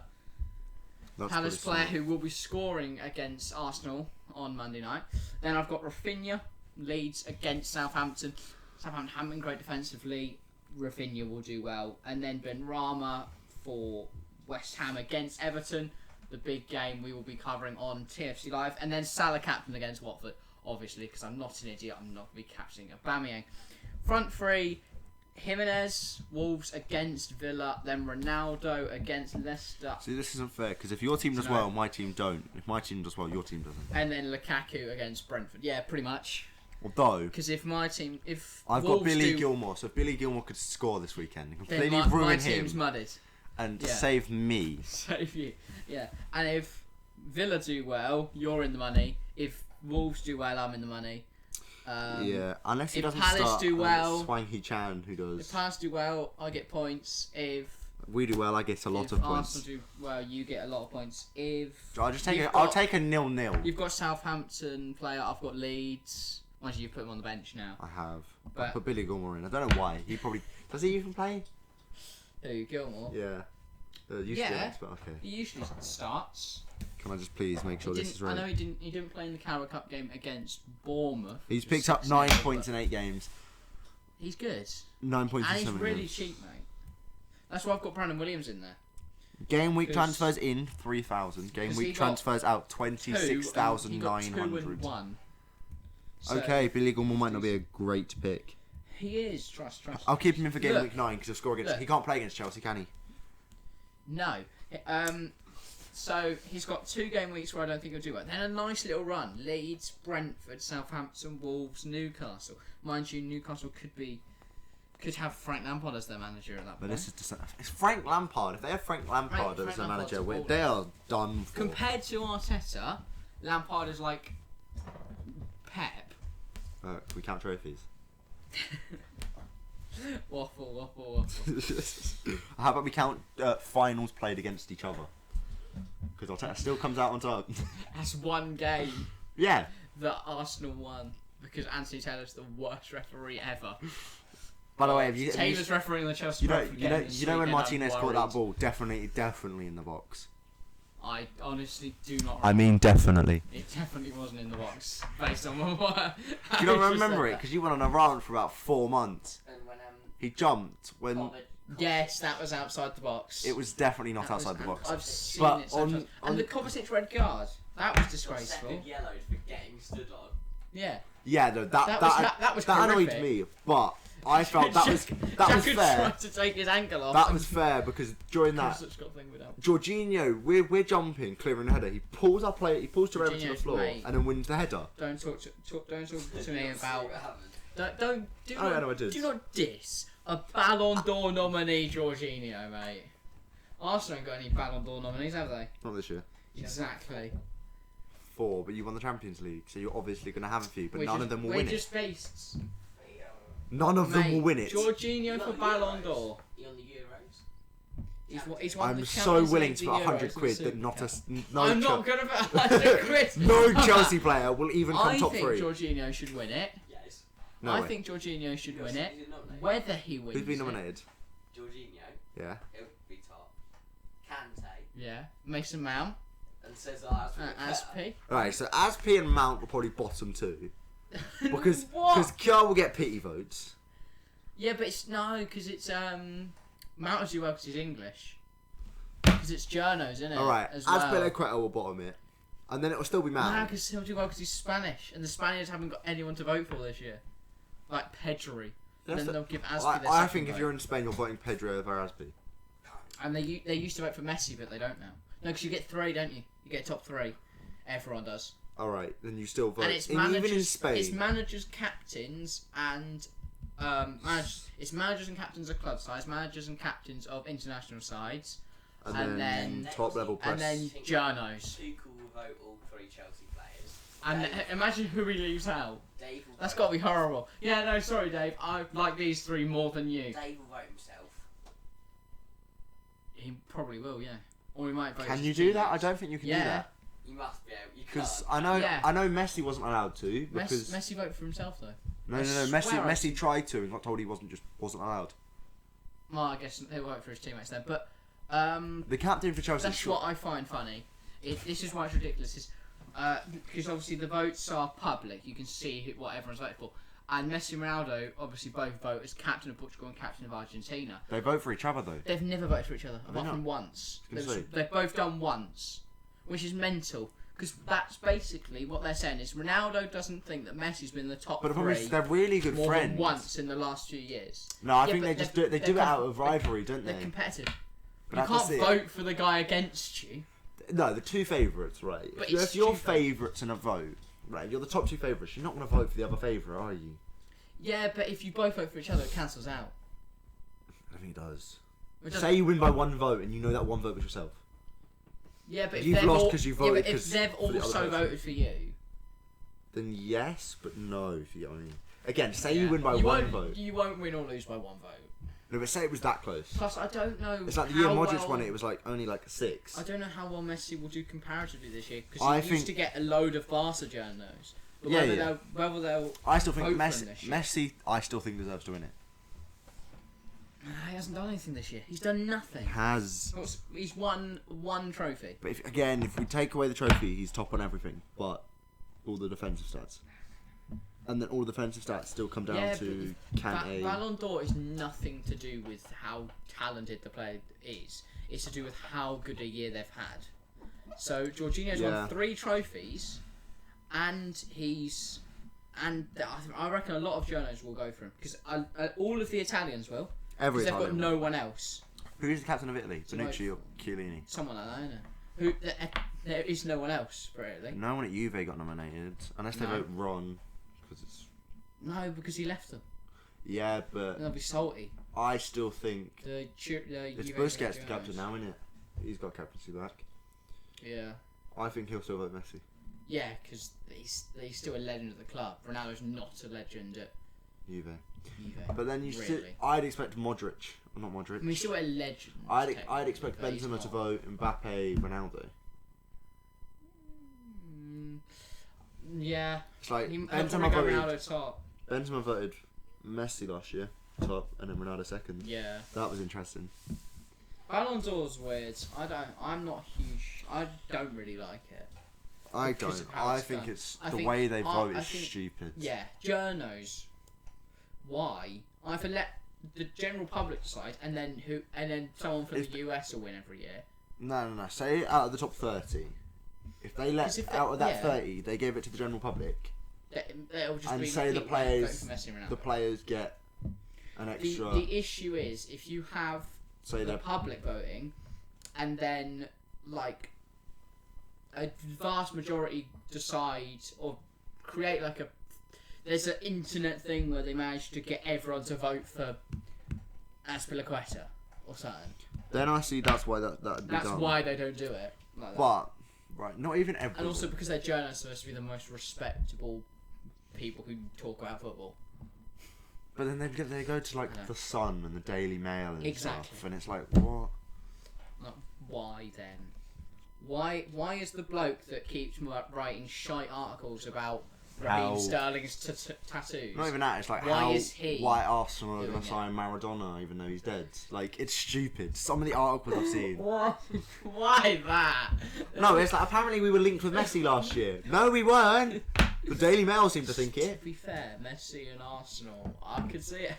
Palace player who will be scoring against Arsenal on Monday night. Then I've got Rafinha, Leeds against Southampton. Southampton haven't been great defensively. Rafinha will do well. And then Benrahma for West Ham against Everton. The big game we will be covering on TFC Live. And then Salah captain against Watford, obviously, because I'm not an idiot. I'm not going to be captaining Aubameyang. Front three, Jimenez, Wolves against Villa, then Ronaldo against Leicester. See, this isn't fair, because if your team does well, my team don't. If my team does well, your team doesn't. And then Lukaku against Brentford. Yeah, pretty much. Although, because if my team, if I've Wolves got Billy do, Gilmore, so if Billy Gilmore could score this weekend, then completely my ruin team's him mudded. and Yeah. save me. Save you. Yeah. And if Villa do well, you're in the money. If Wolves do well, I'm in the money. Yeah, unless he if doesn't Palace start. do well, Swang Hee Chan who does. If Palace do well, I get points. If we do well, I get a lot of points. Arsenal do well, you get a lot of points. If I'll just take it. I'll take a 0-0. You've got Southampton player. I've got Leeds. Mind you, put him on the bench now. I have. But- I put Billy Gilmore in. I don't know why. He probably does. He even play? Who, Gilmore? Yeah. Yeah. But okay. He usually starts. Can I just please make sure this is right? I know he didn't. He didn't play in the Carabao Cup game against Bournemouth. He's picked up 9 points in 8 games. He's good. 9 points And in he's 7 really games. cheap, mate. That's why I've got Brandon Williams in there. Game week 'Cause- transfers in 3,000. Game 'cause week he got transfers out He got 2 26,900. and 1. So Okay, Billy Gilmore might not be a great pick. He is. Trust. I'll keep him in for game Look. week 9 because he'll score against. Look. He can't play against Chelsea, can he? No. So he's got 2 game weeks where I don't think he'll do well. Then a nice little run: Leeds, Brentford, Southampton, Wolves, Newcastle. Mind you, Newcastle could have Frank Lampard as their manager at that But point. this is it's Frank Lampard. If they have Frank Lampard Frank as their Lampard's manager, a baller. they are done for. Compared to Arteta, Lampard is like Pep. We count trophies. Waffle. How about we count finals played against each other? Because Arteta still comes out on top. That's one game Yeah. that Arsenal won because Anthony Taylor's the worst referee ever. By the way, have you Taylor's refereeing the Chelsea you know Brentford game this when weekend, Martinez I'm caught that worried. ball? Definitely in the box. I honestly do not. I mean, definitely. It definitely wasn't in the box based on what. Do you not remember it? Because you went on a rant for about 4 months. And when He jumped when Comet- Yes, that was outside the box. it was definitely not That was- outside the box. I've seen But it sometimes. And the Kovacic red card, that was disgraceful. second yellowed for getting stood on. Yeah. Yeah, no, That was annoyed horrific. me, but I felt that was Xhaka fair. tried to take his ankle off. That was fair because during that, Kovacic got a thing with that. Jorginho, we're jumping, clearing the header. He pulls our player, he pulls Torreira to the Jorginho's floor, mate. and then wins the header. Don't talk to me about. What happened? Do Oh, yeah, no, I did. not diss a Ballon d'Or nominee, Jorginho, mate. Arsenal ain't got any Ballon d'Or nominees, have they? Not this year. Exactly. 4, but you won the Champions League, so you're obviously going to have a few, but We're none just- of them will we're win it. just beasts. None of them Mate, will win it. Jorginho Not for the Ballon Euros. d'Or. He on the Euros. He's won I'm the so Champions willing League, to the put Euros, 100 and quid the that not Super a Cup. no I'm not Chel- gonna put 100 quid. no Chelsea player will even come I top think 3. Jorginho should win it. Yes. No I way. think Jorginho should win it. He's nominated. Whether he wins Who's been it- nominated? Jorginho, Yeah. he'll be top. Kante Yeah. Mason Mount. and Cesar Aspi. Alright, so Aspi and Mount will probably bottom 2. Because What? Kjær will get pity votes. Yeah, but it's because it's Mount will do well because he's English. Because it's journos, isn't it? Alright, as well. Azpilicueta will bottom it. And then it will still be No, Mount. because he'll do well because he's Spanish, and the Spaniards haven't got anyone to vote for this year, like Pedri. That's Then the- they'll give Aspi their I second think if vote. you're in Spain, you're voting Pedro over Aspi. And they used to vote for Messi, but they don't now. No, because you get 3, don't you? You get top 3. Everyone does. Alright, then you still vote. And it's even in managers, Spain. it's managers, captains, and it's managers and captains of club sides, managers and captains of international sides, and then top level press. and then journos. Tuchel will vote all 3 Chelsea players. And Dave- imagine who he leaves out. Dave will That's vote- got to be horrible. Yeah, no, sorry, Dave. I like these 3 more than you. Dave will vote himself. He probably will, yeah. Or he might vote. Can his you do that? I teammates. don't think you can do Yeah. that. You must be able. You Because can't. I know Messi wasn't allowed to because Messi voted for himself though. no. Messi tried to and got told he wasn't allowed. Well, I guess they vote for his teammates then, but The captain for Chelsea. that's what I find funny. This is why it's ridiculous. Is because obviously the votes are public. You can see what everyone's voted for. And Messi and Ronaldo obviously both vote as captain of Portugal and captain of Argentina. They vote for each other though. They've never voted for each other, apart not? from once. I was gonna say. They've both done once, which is mental. Because that's basically what they're saying is Ronaldo doesn't think that Messi's been in the top But the problem three is they're really good more friends. than once in the last few years. No, I Yeah, think but they just do it. They do it out of rivalry, don't They're they? competitive. But You that's can't it. vote for the guy against you. No, the two favourites, right? But If it's you're stupid. favourites in a vote, right? You're the top two favourites. You're not going to vote for the other favourite, are you? Yeah, but if you both vote for each other, it cancels out. I think it does. It Say you win by one vote and you know that one vote was yourself. Yeah, but if You've they've lost all- 'cause you yeah, voted but if 'cause they've for the other also person. voted for you, Then yes, but no, if you get what I mean. Again, say yeah. you win by you one won't, vote. You won't win or lose by one vote. No, but say it was that close. Plus, I don't know. It's like the year how Modric well, won it, it was like only like 6. I don't know how well Messi will do comparatively this year because I he used think- to get a load of Barca journos. But Yeah, whether yeah. they'll I still think vote for him Messi, this year. Messi, I still think deserves to win it. He hasn't done anything this year. He's done nothing. Has. He's won one trophy. But if we take away the trophy, he's top on everything, but all the defensive stats. And then all the defensive stats still come down Yeah, to but Kante. Ballon d'Or is nothing to do with how talented the player is. It's to do with how good a year they've had. So Jorginho's Yeah. won 3 trophies, and I reckon a lot of journos will go for him because all of the Italians will. Every Because they've got Italian. no one else. Who's the captain of Italy? So Bonucci or Chiellini? Someone like that, I know. Who there is no one else, really. No one at Juve got nominated, unless they No. vote Ron, because it's No, because he left them. yeah. But And they'll be salty. I still think The it's Juve Busquets the journos. captain now, isn't it? He's got captaincy back. Yeah. I think he'll still vote Messi. Yeah, because he's still a legend at the club. Ronaldo's not a legend at Juve. Juve. But then you really. still, I'd expect Modric, or not Modric. I mean, he's still a legend. I'd technically, expect but he's Benzema to not. vote Mbappe, Ronaldo. Yeah. It's like I'll Benzema probably go voted. Ronaldo top. Benzema voted Messi last year, top, and then Ronaldo second. Yeah. That was interesting. Ballon d'Or's weird. I'm not huge. I don't really like it. I Because don't. of how I it's think done. it's I the think- way they vote I is think- stupid. Yeah. Journos. Why? Either let the general public decide, and then someone from If- the US will win every year. No. Say out of the top 30. If they let 'Cause if they- out of that yeah. 30, they gave it to the general public, They'll just and be say the people voting players, for Messi and Ronaldo. the players get an extra. The issue is if you have say the they're public voting, and then like a vast majority decide or create like there's an internet thing where they manage to get everyone to vote for Azpilicueta or something. Then I see that's why that'd be That's done. why they don't do it like that. But right, not even everyone. And also because their journalists are supposed to be the most respectable people who talk about football. But then they go to like I know. the Sun and the Daily Mail and Exactly. stuff, and it's like what? Like, why then? Why is the bloke that keeps writing shite articles about How- Raheem Sterling's tattoos? Not even that. It's like Why is he why Arsenal are doing going to it? sign Maradona even though he's dead. Like it's stupid. Some of the articles I've seen. Why that? No, it's like apparently we were linked with Messi last year. No, we weren't. The Daily Mail seemed to think To it. be fair, Messi and Arsenal, I could see it.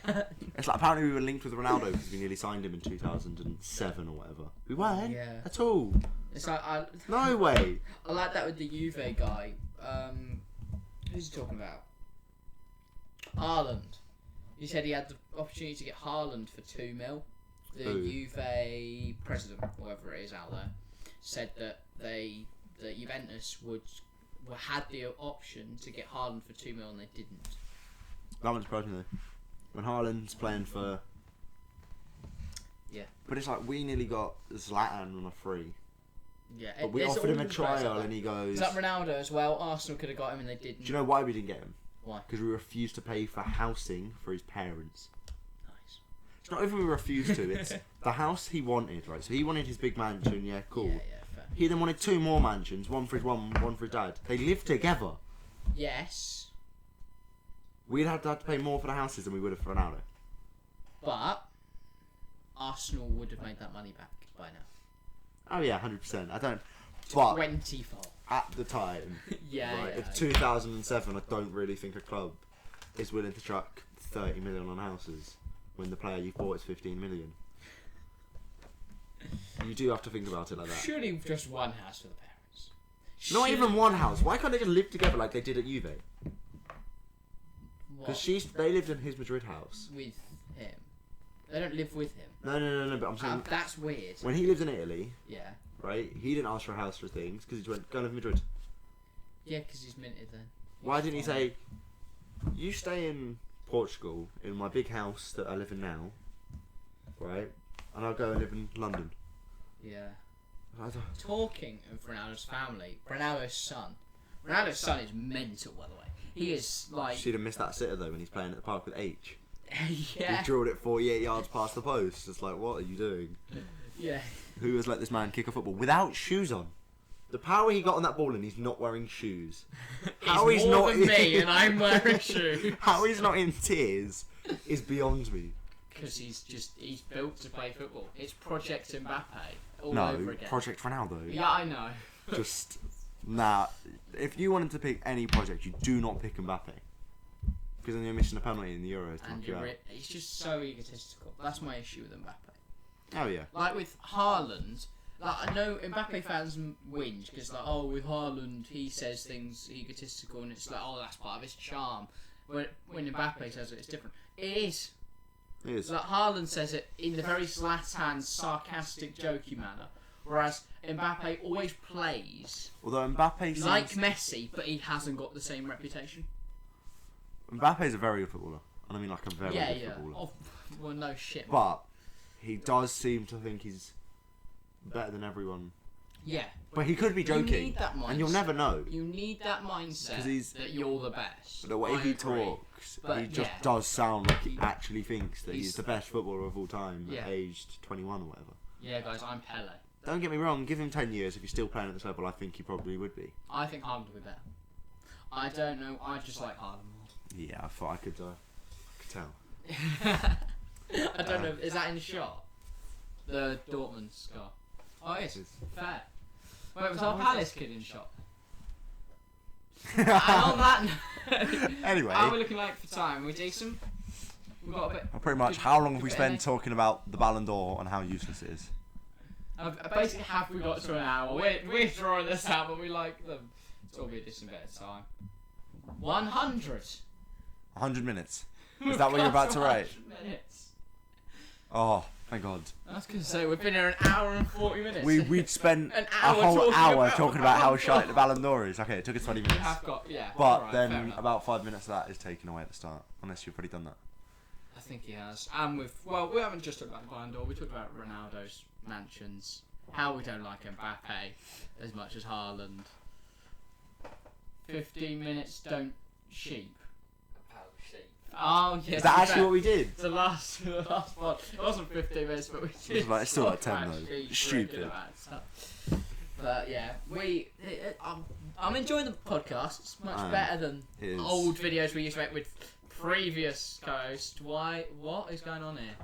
It's like apparently we were linked with Ronaldo because we nearly signed him in 2007 or whatever. We weren't Yeah. at all. It's like No way. I like that with the Juve guy. Who's he talking about? Haaland. He said he had the opportunity to get Haaland for 2 mil. The Who? Juve president, whoever it is out there, said that that Juventus had the option to get Haaland for 2 mil and they didn't. That one's surprised me though. When Haaland's playing for. Yeah. But it's like we nearly got Zlatan on a free. Yeah, But we there's offered him a all the players trial like that. and he goes. Is that Ronaldo as well? Arsenal could have got him and they didn't. Do you know why we didn't get him? Why? Because we refused to pay for housing for his parents. Nice. It's not even we refused to, it's the house he wanted, right? So he wanted his big mansion, yeah, cool. Yeah, fair. He then wanted 2 more mansions, one for his mum, one for his dad. They lived together. Yes. We'd have to pay more for the houses than we would have for Ronaldo. But Arsenal would have made that money back by now. Oh yeah, 100%. I don't. But 20-fold. at the time, Yeah, right, yeah. if 2007, I don't really think a club is willing to chuck 30 million on houses when the player you bought is 15 million. You do have to think about it like that. Surely just one house for the parents. Not even one house. Why can't they just live together like they did at Juve? Because they lived in his Madrid house. With him. They don't live with him. No. But I'm saying That's weird. when he lived in Italy, Yeah. right? He didn't ask for a house for things because he just went go live in Madrid. Yeah, because he's minted then. Why didn't he say, you stay in Portugal in my big house that I live in now, right? And I'll go and live in London. Yeah. I don't- Talking of Ronaldo's family, Ronaldo's son. Ronaldo's son is mental, by the way. He is like. Should have missed that sitter though when he's playing at the park with H. Yeah. He drilled it 48 yards past the post. It's like, what are you doing? Yeah. Who has let this man kick a football without shoes on? The power he got on that ball and he's not wearing shoes. How he's more than me and I'm wearing shoes. How he's not in tears is beyond me. Because he's built to play football. It's Project Mbappe all No, over again. Project Ronaldo. Yeah, I know. Just nah. If you wanted to pick any project, you do not pick Mbappe because then you're missing a penalty in the Euros to knock you out. He's just so egotistical. That's my issue with Mbappe. Oh yeah. Like with Haaland, like I know Mbappe fans whinge because like, oh, with Haaland he says things egotistical and it's like, oh, that's part of his charm. When Mbappe says it, it's different. It is. It is. Like Haaland says it in the very Zlatan, sarcastic, jokey manner, whereas Mbappe always plays Although Mbappe seems... like Messi, but he hasn't got the same reputation. Mbappe's a very good footballer, and I mean like a very good footballer. Oh, well, no shit. But he does seem to think he's better than everyone. Yeah. But he could be You joking, need that mindset. and you'll never know. You need that mindset 'Cause he's- that you're the best. The way I he agree. talks, But he just yeah. does sound like he actually thinks that he's He's- the best footballer of all time, Yeah. aged 21 or whatever. Yeah, guys, I'm Pele. Don't get me wrong, give him 10 years, if he's still playing at this level, I think he probably would be. I think Haaland would be better. I don't know. I just like Haaland more. Yeah, I thought I could tell. I don't know. Is that in the shot? The Dortmund scar. Oh, it is. It's- Fair. Wait, was our Palace kid in shot? And on that note, Anyway. how are we looking like for time? Are we decent? We've got a bit. Pretty much, good- how long have we good spent bit talking about the Ballon d'Or and how useless it is? Basically, have we got to an hour? We're drawing this out, but we like them. It's all be a decent bit of time. 100. 100 minutes. Is that what you're about to write? 100 minutes. Oh, thank God. I was going to say, we've been here an hour and 40 minutes. We'd spent An a hour whole talking hour about talking about how shite the Ballon d'Or is. Okay, it took us 20 We minutes. have got, yeah. But alright, fair then enough. about 5 minutes of that is taken away at the start. Unless you've already done that. I think he has. And we haven't just talked about the Ballon d'Or, we talked about Ronaldo's mansions. How we don't like Mbappe as much as Haaland. 15 minutes don't sheep. Oh, yeah. Is that actually what we did? The last one. It wasn't 15 minutes, but we did. It's still like 10 talk though. about sheep, Stupid. talking about stuff. But yeah, I'm enjoying the podcast. It's much better than It is. old videos we used to make with previous co-hosts. What is going on here?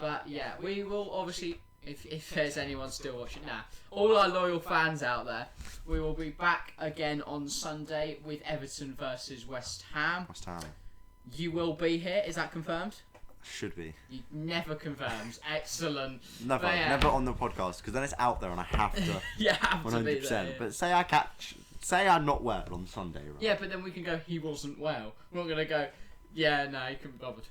But yeah, we will obviously, if there's anyone still watching now, all our loyal fans out there, we will be back again on Sunday with Everton versus West Ham. West Ham. You will be here, is that confirmed? Should be. You never confirms. Excellent. Never. But yeah. Never on the podcast because then it's out there and I have to. You have to be 100%. there. Yeah. But say I'm not well on Sunday, right? Yeah, but then we can go, he wasn't well. We're not going to go, yeah, no, he couldn't be bothered.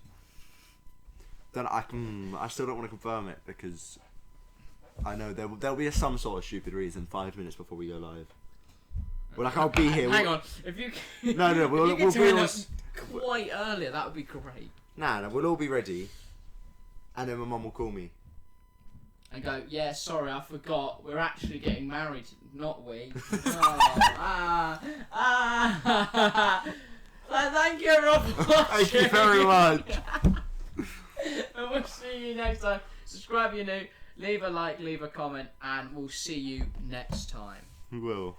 Then I still don't want to confirm it because I know there'll be some sort of stupid reason 5 minutes before we go live. Well, like I'll be here. Hang on, if you can, No, if we'll you be turn all. up quite earlier, that would be great. Nah, we'll all be ready, and then my mum will call me. And go, yeah, sorry, I forgot. We're actually getting married, not we. Thank you, everyone, for watching. Thank you very much. And we'll see you next time. Subscribe if you're new. Leave a like, leave a comment, and we'll see you next time. We will.